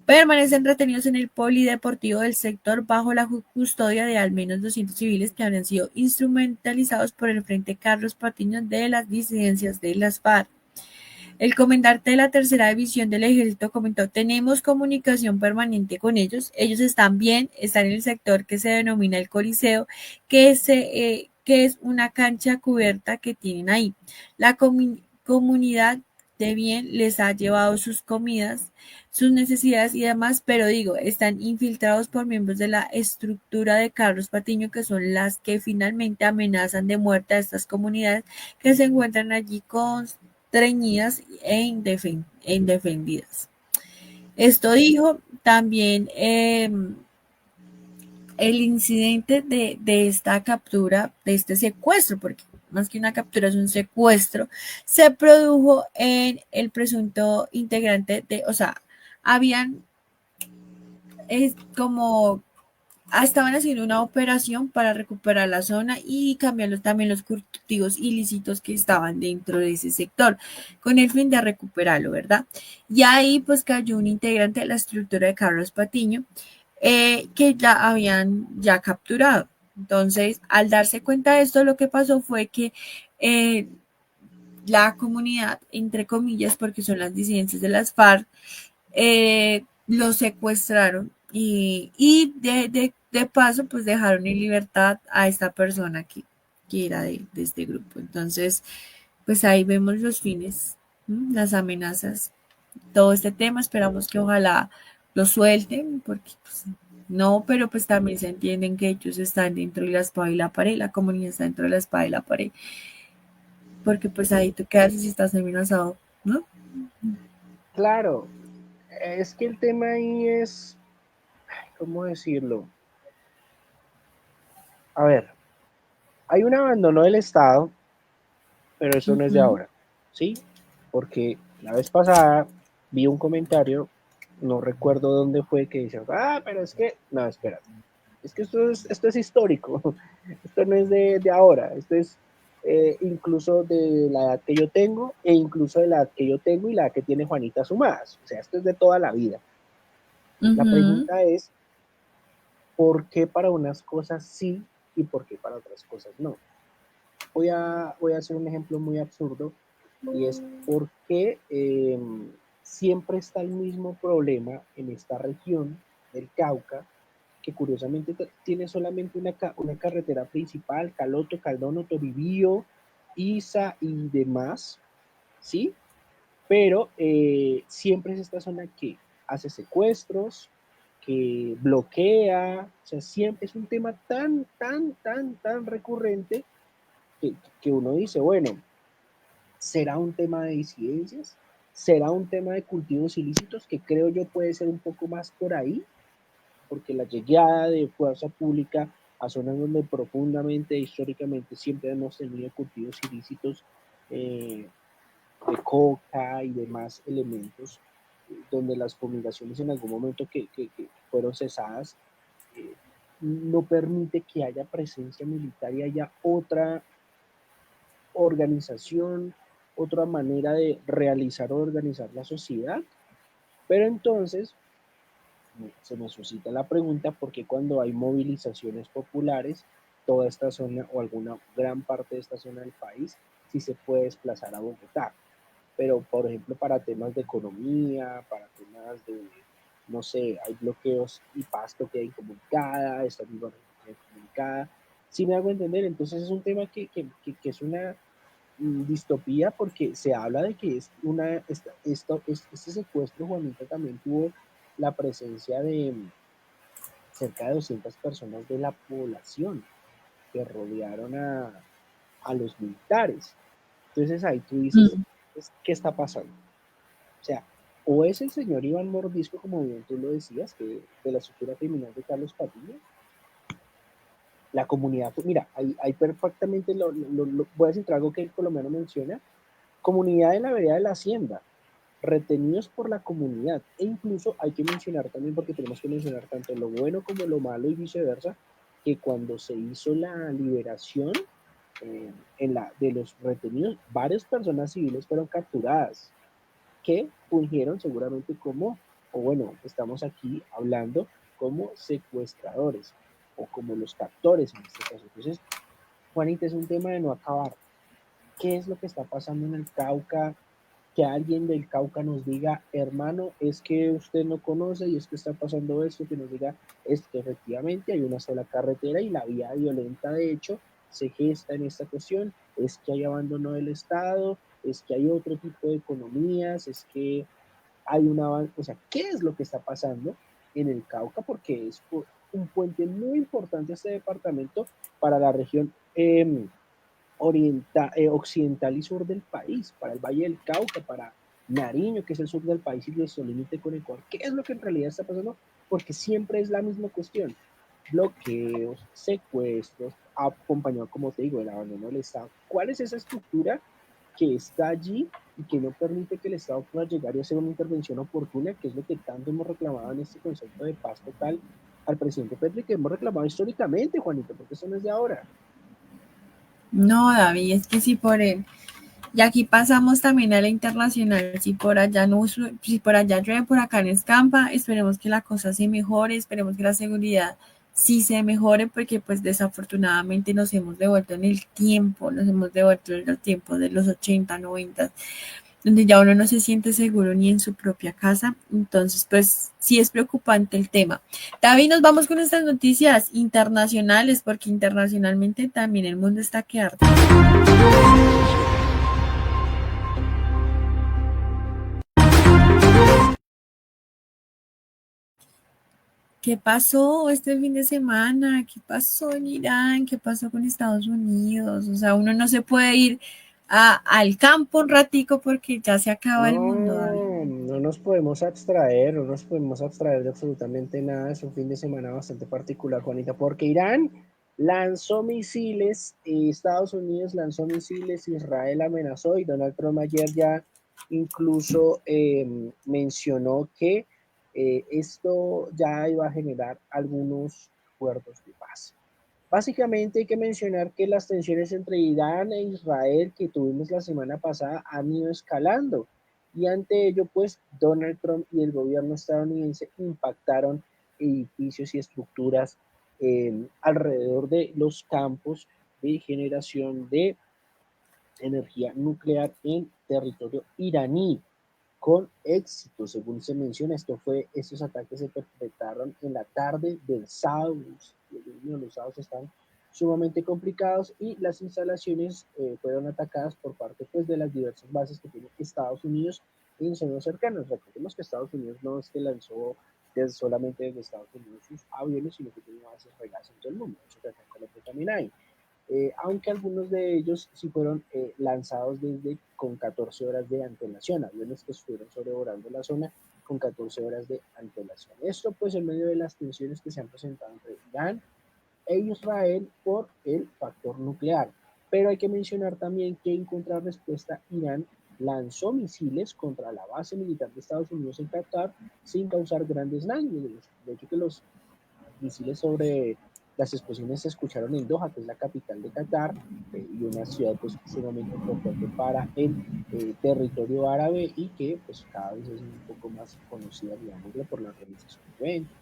Permanecen retenidos en el polideportivo del sector bajo la custodia de al menos 200 civiles que habrían sido instrumentalizados por el Frente Carlos Patiño de las disidencias de las FARC. El comandante de la tercera división del ejército comentó: tenemos comunicación permanente con ellos, ellos están bien, están en el sector que se denomina el Coliseo, que es una cancha cubierta que tienen ahí. La comunidad de bien les ha llevado sus comidas, sus necesidades y demás, pero digo, están infiltrados por miembros de la estructura de Carlos Patiño, que son las que finalmente amenazan de muerte a estas comunidades que se encuentran allí constreñidas e indefendidas. Esto dijo también el incidente de esta captura, de este secuestro, porque más que una captura es un secuestro, se produjo en el presunto integrante de, o sea, habían como estaban haciendo una operación para recuperar la zona y cambiar también los cultivos ilícitos que estaban dentro de ese sector, con el fin de recuperarlo, ¿verdad? Y ahí pues cayó un integrante de la estructura de Carlos Patiño, que ya habían ya capturado. Entonces, al darse cuenta de esto, lo que pasó fue que eh, la comunidad, entre comillas, porque son las disidencias de las FARC, lo secuestraron y de paso pues dejaron en libertad a esta persona que era de este grupo. Entonces, pues ahí vemos los fines, las amenazas, todo este tema. Esperamos que ojalá lo suelten, porque pues, no, pero pues también se entienden que ellos están dentro de la espada y la pared, la comunidad está dentro de la espada y la pared, porque pues ahí tú quedas si estás amenazado, ¿no? Claro, es que el tema ahí es, ¿cómo decirlo? A ver, hay un abandono del Estado, pero eso no es de Ujú. ahora, ¿sí? Porque la vez pasada vi un comentario, no recuerdo dónde fue, que decía, pero es que, no, espera, es que esto es histórico, esto no es de ahora, esto es incluso de la edad que yo tengo e incluso de la edad que yo tengo y la edad que tiene Juanita sumadas, o sea, esto es de toda la vida. La Ujú. pregunta es, ¿por qué para unas cosas sí y por qué para otras cosas no? Voy a hacer un ejemplo muy absurdo y es por qué siempre está el mismo problema en esta región del Cauca, que curiosamente tiene solamente una carretera principal: Caloto, Caldono, Toribío, Isa y demás, ¿sí? Pero siempre es esta zona que hace secuestros, que bloquea, o sea, siempre es un tema tan recurrente que uno dice, bueno, ¿será un tema de disidencias? ¿Será un tema de cultivos ilícitos? Que creo yo puede ser un poco más por ahí, porque la llegada de fuerza pública a zonas donde profundamente, históricamente, siempre hemos tenido cultivos ilícitos de coca y demás elementos, donde las fumigaciones en algún momento que fueron cesadas, eh, no permite que haya presencia militar y haya otra organización, otra manera de realizar o organizar la sociedad. Pero entonces se me suscita la pregunta: ¿por qué cuando hay movilizaciones populares, toda esta zona o alguna gran parte de esta zona del país sí se puede desplazar a Bogotá? Pero, por ejemplo, para temas de economía, para temas no sé, hay bloqueos y Pasto queda incomunicada, esta misma región queda incomunicada. ¿Sí me hago entender? Entonces es un tema que es una distopía porque se habla de que es este secuestro, Juanita, también tuvo la presencia de cerca de 200 personas de la población que rodearon a los militares. Entonces ahí tú dices, Mm. ¿qué está pasando? O sea, o es el señor Iván Mordisco, como bien tú lo decías, que de la estructura criminal de Carlos Patiño, la comunidad, mira, ahí perfectamente voy a centrar algo que el colombiano menciona, comunidad de la vereda de la hacienda, retenidos por la comunidad, e incluso hay que mencionar también, porque tenemos que mencionar tanto lo bueno como lo malo y viceversa, que cuando se hizo la liberación de los retenidos, varias personas civiles fueron capturadas, que fungieron seguramente como, o bueno, estamos aquí hablando como secuestradores o como los captores en este caso. Entonces, Juanita, es un tema de no acabar. ¿Qué es lo que está pasando en el Cauca? Que alguien del Cauca nos diga, hermano, es que usted no conoce y es que está pasando esto, que nos diga, es que efectivamente hay una sola carretera y la vía violenta, de hecho, se gesta en esta cuestión, es que hay abandono del Estado, es que hay otro tipo de economías, es que hay una, o sea, ¿qué es lo que está pasando en el Cauca? Porque es un puente muy importante este departamento para la región occidental y sur del país, para el Valle del Cauca, para Nariño, que es el sur del país y nuestro límite con Ecuador. ¿Qué es lo que en realidad está pasando? Porque siempre es la misma cuestión. Bloqueos, secuestros, acompañado, como te digo, del abandono del Estado. ¿Cuál es esa estructura que está allí y que no permite que el Estado pueda llegar y hacer una intervención oportuna, que es lo que tanto hemos reclamado en este concepto de paz total al presidente Petro y que hemos reclamado históricamente, Juanito, porque eso no es de ahora? No, David, es que si por él. Y aquí pasamos también a la internacional. Si por allá no, si por allá llueve, por acá no escampa. Esperemos que la cosa se mejore, esperemos que la seguridad sí se mejore, porque pues desafortunadamente nos hemos devuelto en el tiempo, nos hemos devuelto en el tiempo de los 80, 90, donde ya uno no se siente seguro ni en su propia casa. Entonces, pues sí es preocupante el tema. David, nos vamos con estas noticias internacionales, porque internacionalmente también el mundo está que arde. ¿Qué pasó este fin de semana? ¿Qué pasó en Irán? ¿Qué pasó con Estados Unidos? O sea, uno no se puede ir al campo un ratico porque ya se acaba el mundo, David. No nos podemos abstraer de absolutamente nada. Es un fin de semana bastante particular, Juanita, porque Irán lanzó misiles, Estados Unidos lanzó misiles, Israel amenazó y Donald Trump ayer ya incluso mencionó que esto ya iba a generar algunos acuerdos de paz. Básicamente hay que mencionar que las tensiones entre Irán e Israel que tuvimos la semana pasada han ido escalando y ante ello pues Donald Trump y el gobierno estadounidense impactaron edificios y estructuras alrededor de los campos de generación de energía nuclear en territorio iraní con éxito, según se menciona. Estos ataques se perpetraron en la tarde del sábado. Los sábados están sumamente complicados y las instalaciones fueron atacadas por parte pues, de las diversas bases que tiene Estados Unidos en zonas cercanas. Recordemos que Estados Unidos no es que lanzó solamente desde Estados Unidos sus aviones, sino que tiene bases regadas en todo el mundo. Eso que acá en Colombia también hay. Aunque algunos de ellos sí fueron lanzados desde con 14 horas de antelación, aviones que estuvieron sobrevolando la zona con 14 horas de antelación. Esto pues en medio de las tensiones que se han presentado entre Irán e Israel por el factor nuclear. Pero hay que mencionar también que en contrarrespuesta Irán lanzó misiles contra la base militar de Estados Unidos en Qatar sin causar grandes daños. De hecho que los misiles sobre las explosiones se escucharon en Doha, que es la capital de Qatar, y una ciudad pues sumamente importante para el territorio árabe y que pues cada vez es un poco más conocida, digámoslo, por la organización de eventos,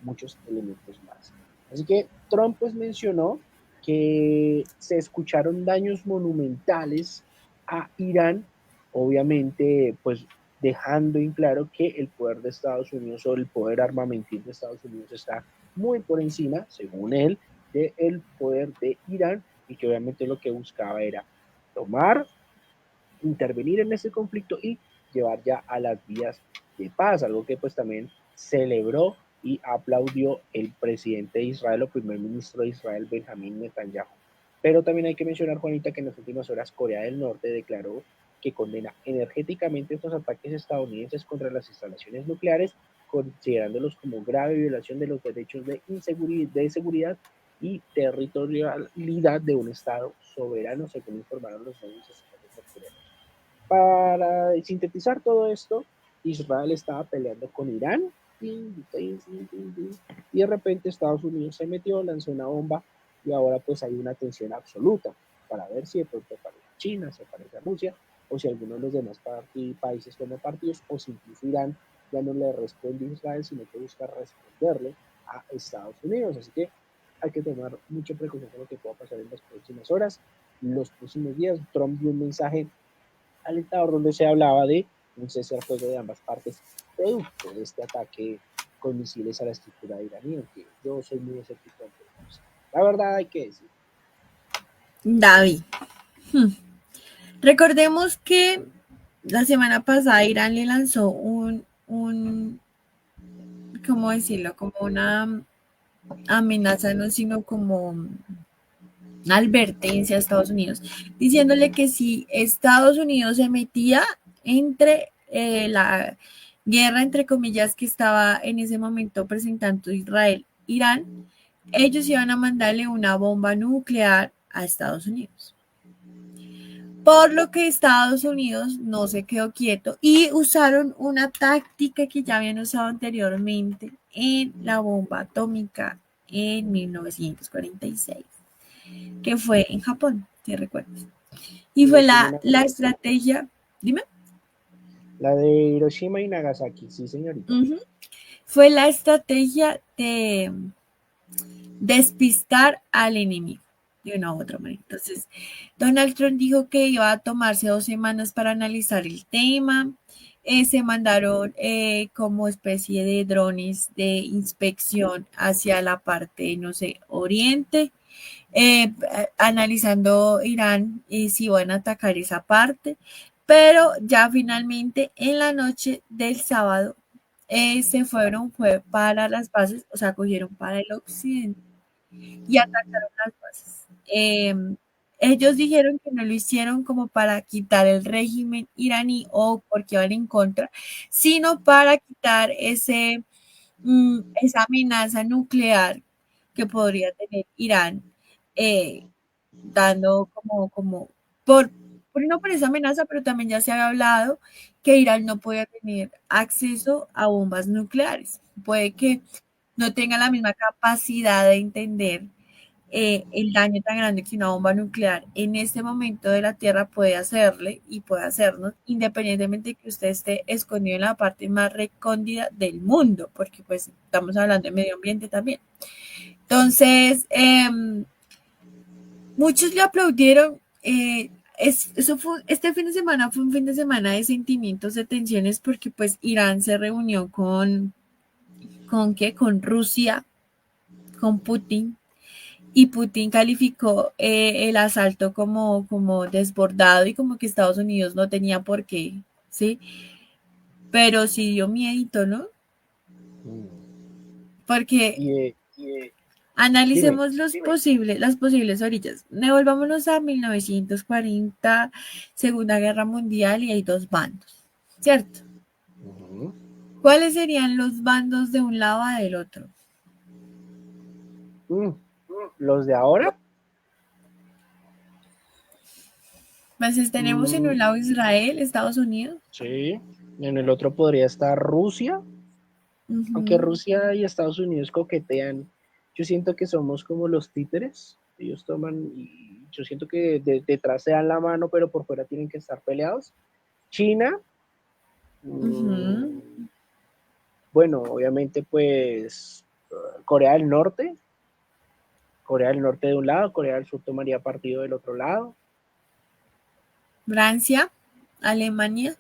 muchos elementos más. Así que Trump pues mencionó que se escucharon daños monumentales a Irán, obviamente pues dejando en claro que el poder de Estados Unidos o el poder armamentil de Estados Unidos está muy por encima, según él, del poder de Irán, y que obviamente lo que buscaba era tomar, intervenir en ese conflicto y llevar ya a las vías de paz, algo que pues también celebró y aplaudió el presidente de Israel o primer ministro de Israel, Benjamín Netanyahu. Pero también hay que mencionar, Juanita, que en las últimas horas Corea del Norte declaró que condena energéticamente estos ataques estadounidenses contra las instalaciones nucleares, considerándolos como grave violación de los derechos de seguridad y territorialidad de un Estado soberano, según informaron los medios estatales norcoreanos. Para sintetizar todo esto, Israel estaba peleando con Irán y de repente Estados Unidos se metió, lanzó una bomba y ahora pues hay una tensión absoluta para ver si de pronto aparece China, si aparece Rusia o si alguno de los demás países toman partidos o si incluso Irán ya no le responde a Israel sino que busca responderle a Estados Unidos. Así que hay que tomar mucha precaución con lo que pueda pasar en las próximas horas, los próximos días. Trump dio un mensaje alentador donde se hablaba de un cese al fuego de ambas partes producto de este ataque con misiles a la estructura iraní, aunque yo soy muy escéptico ante eso. La verdad hay que decir. David, recordemos que la semana pasada Irán le lanzó ¿cómo decirlo? Como una amenaza, no, sino como una advertencia a Estados Unidos, diciéndole que si Estados Unidos se metía entre la guerra, entre comillas, que estaba en ese momento presentando Israel, Irán, ellos iban a mandarle una bomba nuclear a Estados Unidos. Por lo que Estados Unidos no se quedó quieto y usaron una táctica que ya habían usado anteriormente en la bomba atómica en 1946, que fue en Japón, si recuerdas. Y fue la estrategia, dime. La de Hiroshima y Nagasaki, sí, señorita. Fue la estrategia de despistar al enemigo de una u otra manera. Entonces, Donald Trump dijo que iba a tomarse 2 semanas para analizar el tema. Se mandaron como especie de drones de inspección hacia la parte, no sé, oriente, analizando Irán si van a atacar esa parte. Pero ya finalmente en la noche del sábado se fueron, fue para las bases, o sea, cogieron para el occidente y atacaron las bases. Ellos dijeron que no lo hicieron como para quitar el régimen iraní o porque van en contra, sino para quitar esa amenaza nuclear que podría tener Irán, dando no por esa amenaza, pero también ya se había hablado que Irán no podía tener acceso a bombas nucleares. Puede que no tenga la misma capacidad de entender el daño tan grande que una bomba nuclear en este momento de la Tierra puede hacerle y puede hacernos, independientemente de que usted esté escondido en la parte más recóndita del mundo, porque pues estamos hablando de medio ambiente también. Entonces, muchos le aplaudieron. Este fin de semana fue un fin de semana de sentimientos, de tensiones, porque pues Irán se reunió con Rusia, con Putin, y Putin calificó el asalto como desbordado y como que Estados Unidos no tenía por qué, ¿sí? Pero sí dio miedito, ¿no? Porque analicemos las posibles orillas. Devolvámonos a 1940, Segunda Guerra Mundial, y hay 2 bandos, ¿cierto? ¿Cuáles serían los bandos de un lado a del otro? ¿Los de ahora? Pues tenemos en un lado Israel, Estados Unidos. Sí, en el otro podría estar Rusia, aunque Rusia y Estados Unidos coquetean. Yo siento que somos como los títeres, ellos toman y yo siento que detrás se dan la mano, pero por fuera tienen que estar peleados. China, bueno, obviamente pues Corea del Norte de un lado, Corea del Sur tomaría partido del otro lado. Francia, Alemania.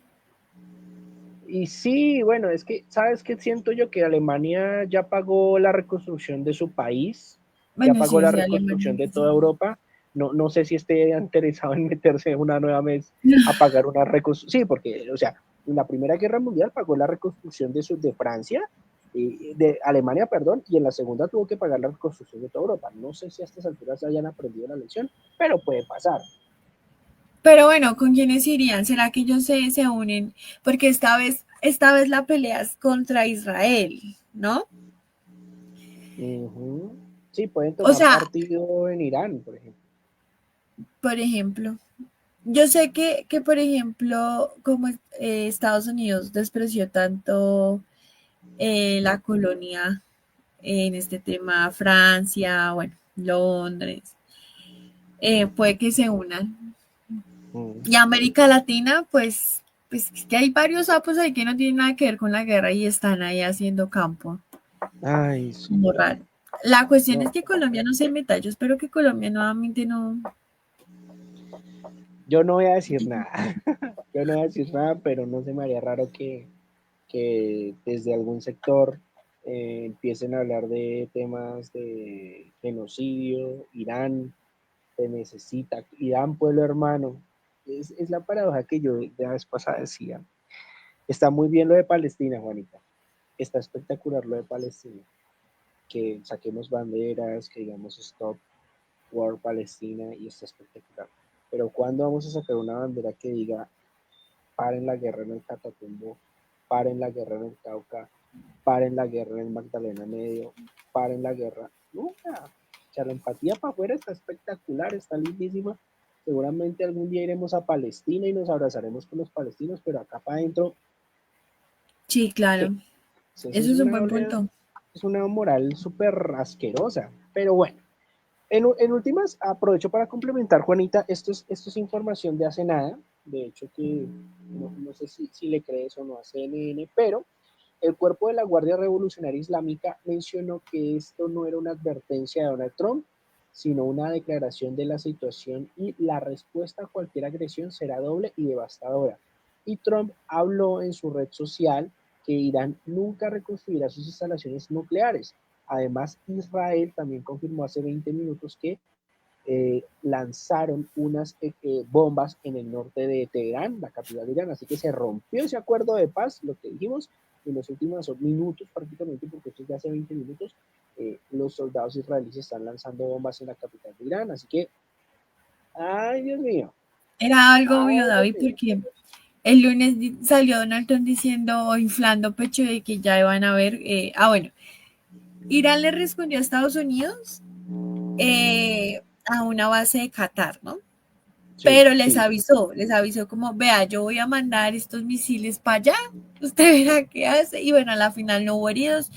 Y sí, bueno, es que, ¿sabes qué siento yo? Que Alemania ya pagó la reconstrucción de su país, ya Bueno, pagó sí, la sí, Alemania. reconstrucción de Sí. toda Europa. No, no sé si esté interesado en meterse una nueva vez a pagar una reconstrucción. Sí, porque, o sea, en la Primera Guerra Mundial pagó la reconstrucción de Francia, de Alemania, perdón, y en la Segunda tuvo que pagar la reconstrucción de toda Europa. No sé si a estas alturas hayan aprendido la lección, pero puede pasar. Pero bueno, ¿con quiénes irían? ¿Será que ellos se unen? Porque esta vez la pelea es contra Israel, ¿no? Ujú. Sí, pueden O tomar sea, partido en Irán, por ejemplo. por ejemplo, yo sé que por ejemplo, como Estados Unidos despreció tanto la colonia en este tema, Francia, bueno, Londres, puede que se unan. Mm. Y América Latina, pues que hay varios sapos ahí que no tienen nada que ver con la guerra y están ahí haciendo campo, Ay, como sí. raro. La cuestión es No, que Colombia no se meta. Yo espero que Colombia nuevamente no. yo no voy a decir nada. Yo no voy a decir nada, pero no se me haría raro que desde algún sector empiecen a hablar de temas de genocidio, Irán te necesita, Irán, pueblo hermano. Es la paradoja que yo la vez pasada decía. Está muy bien lo de Palestina, Juanita. Está espectacular lo de Palestina. Que saquemos banderas, que digamos stop War Palestina y está espectacular. Pero ¿cuándo vamos a sacar una bandera que diga paren la guerra en el Catatumbo, paren la guerra en el Cauca, paren la guerra en el Magdalena Medio, paren la guerra? Nunca. O sea, la empatía para afuera está espectacular, está lindísima. Seguramente algún día iremos a Palestina y nos abrazaremos con los palestinos, pero acá para adentro, Sí, ¿qué? claro. Eso Eso es un buen punto. es una moral súper asquerosa. Pero bueno, en últimas, aprovecho para complementar, Juanita, esto es información de hace nada, de hecho que no sé si le crees o no a CNN, pero el cuerpo de la Guardia Revolucionaria Islámica mencionó que esto no era una advertencia de Donald Trump, sino una declaración de la situación y la respuesta a cualquier agresión será doble y devastadora. Y Trump habló en su red social que Irán nunca reconstruirá sus instalaciones nucleares. Además, Israel también confirmó hace 20 minutos que lanzaron unas bombas en el norte de Teherán, la capital de Irán, así que se rompió ese acuerdo de paz, lo que dijimos en los últimos minutos prácticamente, porque esto es de hace 20 minutos, los soldados israelíes están lanzando bombas en la capital de Irán, así que, ay Dios mío, Era algo obvio, ay Dios David, mío. porque el lunes salió Donald Trump diciendo o inflando pecho de que ya iban a ver. Bueno, Irán le respondió a Estados Unidos a una base de Qatar, ¿no? Sí, Pero sí, les avisó como, vea, yo voy a mandar estos misiles para allá, usted verá qué hace. Y bueno, a la final no hubo heridos,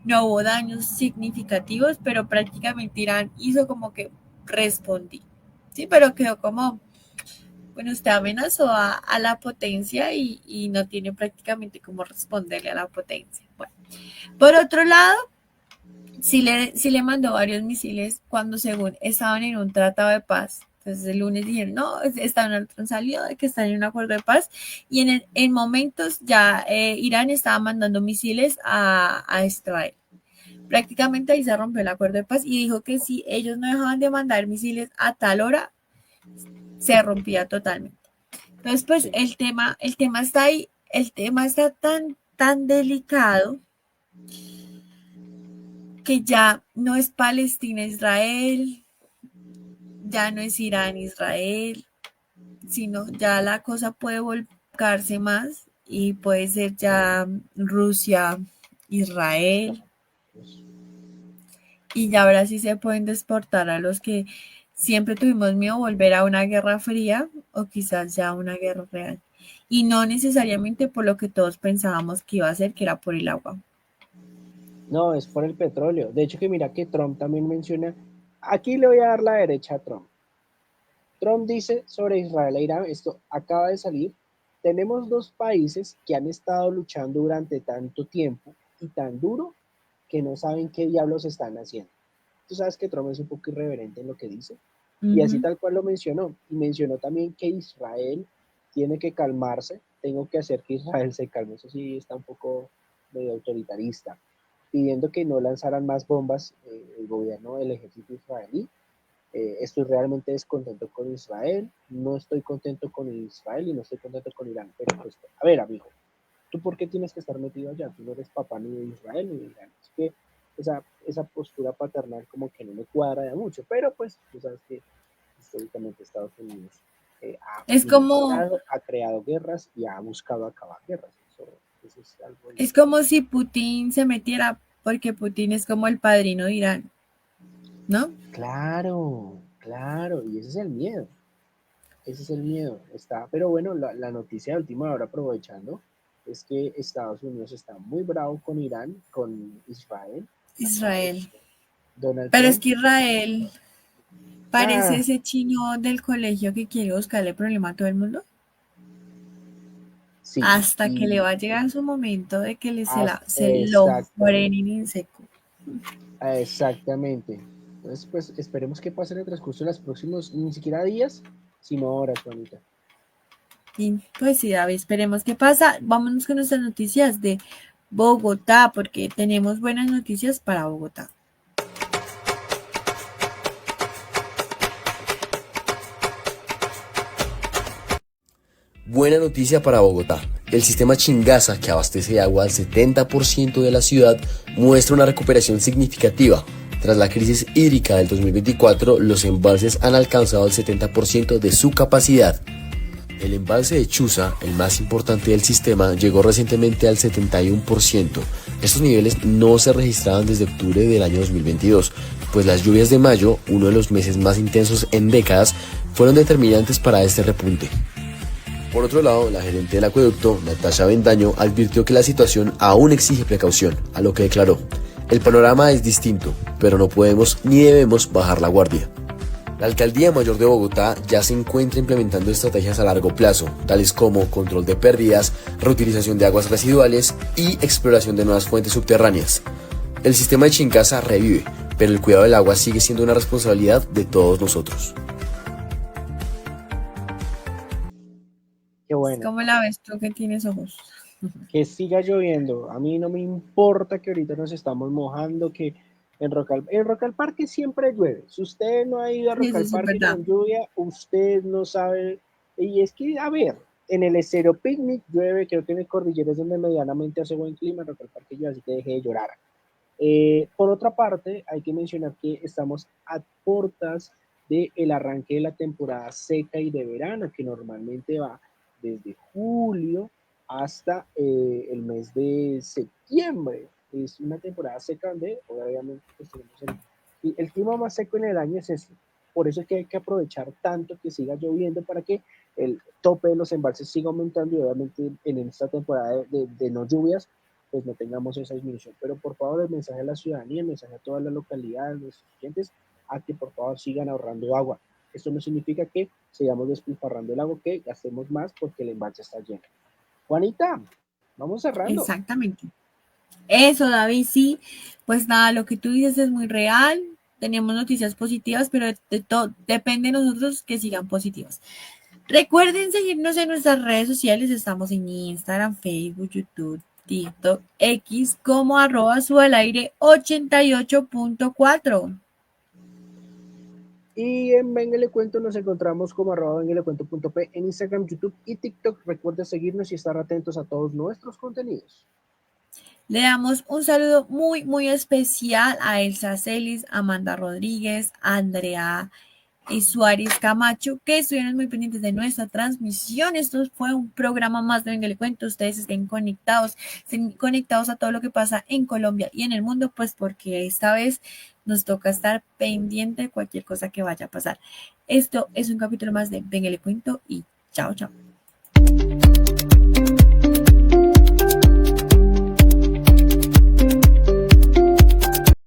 no hubo daños significativos, pero prácticamente Irán hizo como que respondí. Sí, pero quedó como, bueno, usted amenazó a la potencia y no tiene prácticamente cómo responderle a la potencia. Bueno, por otro lado, sí le mandó varios misiles cuando según estaban en un tratado de paz. Entonces el lunes dijeron, no, están salido de que están en un acuerdo de paz y en momentos ya Irán estaba mandando misiles a Israel. Prácticamente ahí se rompió el acuerdo de paz y dijo que si ellos no dejaban de mandar misiles a tal hora, se rompía totalmente. Entonces, pues sí. el tema está ahí, el tema está tan delicado que ya no es Palestina-Israel, ya no es Irán-Israel, sino ya la cosa puede volcarse más y puede ser ya Rusia-Israel y ya ahora sí se pueden desportar a los que siempre tuvimos miedo volver a una guerra fría o quizás ya una guerra real. Y no necesariamente por lo que todos pensábamos que iba a ser, que era por el agua. No, es por el petróleo. De hecho que mira que Trump también menciona, aquí le voy a dar la derecha a Trump. Trump dice sobre Israel e Irán, esto acaba de salir, tenemos dos países que han estado luchando durante tanto tiempo y tan duro que no saben qué diablos están haciendo. Tú sabes que Trump es un poco irreverente en lo que dice y así Ujú. tal cual lo mencionó. Y mencionó también que Israel tiene que calmarse, tengo que hacer que Israel se calme. Eso sí está un poco medio autoritarista, pidiendo que no lanzaran más bombas el gobierno del ejército israelí. Estoy realmente descontento con Israel, no estoy contento con Israel y no estoy contento con Irán. Pero pues, a ver, amigo, ¿tú por qué tienes que estar metido allá? Tú no eres papá ni de Israel ni de Irán. Es que esa postura paternal como que no me cuadra de mucho, pero pues tú sabes que históricamente Estados Unidos ha Es como, iniciado, ha creado guerras y ha buscado acabar guerras. Eso es algo es evidente. como si Putin se metiera, porque Putin es como el padrino de Irán, ¿no? Claro, claro, y ese es el miedo. Ese es el miedo. Está, pero bueno, la noticia de última hora, aprovechando, es que Estados Unidos está muy bravo con Irán, con Israel. Israel. Donald Pero es Trump. que Israel parece Ah, ese chino del colegio que quiere buscarle problema a todo el mundo, sí, hasta que le y va a llegar su momento de que se lo exactamente, frenen en seco. exactamente. Entonces, pues esperemos que pase en el transcurso de los próximos, ni siquiera días, sino horas, Juanita. Y pues sí, David, esperemos qué pasa. Vámonos con nuestras noticias de Bogotá, porque tenemos buenas noticias para Bogotá. Buena noticia para Bogotá. El sistema Chingaza, que abastece de agua al 70% de la ciudad, muestra una recuperación significativa. Tras la crisis hídrica del 2024, los embalses han alcanzado el 70% de su capacidad. El embalse de Chuza, el más importante del sistema, llegó recientemente al 71%. Estos niveles no se registraban desde octubre del año 2022, pues las lluvias de mayo, uno de los meses más intensos en décadas, fueron determinantes para este repunte. Por otro lado, la gerente del acueducto, Natasha Bendaño, advirtió que la situación aún exige precaución, a lo que declaró: "El panorama es distinto, pero no podemos ni debemos bajar la guardia". La Alcaldía Mayor de Bogotá ya se encuentra implementando estrategias a largo plazo, tales como control de pérdidas, reutilización de aguas residuales y exploración de nuevas fuentes subterráneas. El sistema de Chingaza revive, pero el cuidado del agua sigue siendo una responsabilidad de todos nosotros. Qué bueno. ¿Cómo la ves tú que tienes ojos? Que siga lloviendo. A mí no me importa que ahorita nos estamos mojando, que en Rock al Parque siempre llueve. Si usted no ha ido a Sí, Rock eso al sí es Parque verdad. con lluvia, usted no sabe. Y es que, a ver, en el Estéreo Picnic llueve, creo que en el Cordillera es donde medianamente hace buen clima, en Rock al Parque llueve, así que deje de llorar. Por otra parte, hay que mencionar que estamos a puertas del arranque de la temporada seca y de verano, que normalmente va desde julio hasta el mes de septiembre. Es una temporada seca donde obviamente pues, tenemos el clima más seco en el año es ese. Por eso es que hay que aprovechar tanto que siga lloviendo para que el tope de los embalses siga aumentando y obviamente en esta temporada de no lluvias pues no tengamos esa disminución. Pero por favor, el mensaje a la ciudadanía, el mensaje a todas las localidades, nuestros clientes, a que por favor sigan ahorrando agua. Esto no significa que sigamos despilfarrando el agua, que gastemos más porque el embalse está lleno. Juanita, vamos cerrando. Exactamente. Eso, David, sí. Pues nada, lo que tú dices es muy real. Tenemos noticias positivas, pero de todo depende de nosotros que sigan positivas. Recuerden seguirnos en nuestras redes sociales. Estamos en Instagram, Facebook, YouTube, TikTok, X como @sualaire88.4. Y en Venga Le Cuento nos encontramos como @venguelecuento.p en Instagram, YouTube y TikTok. Recuerden seguirnos y estar atentos a todos nuestros contenidos. Le damos un saludo muy, muy especial a Elsa Celis, Amanda Rodríguez, Andrea Suárez Camacho, que estuvieron muy pendientes de nuestra transmisión. Esto fue un programa más de Venga Le Cuento. Ustedes estén conectados a todo lo que pasa en Colombia y en el mundo, pues porque esta vez nos toca estar pendiente de cualquier cosa que vaya a pasar. Esto es un capítulo más de Venga Le Cuento y chao, chao.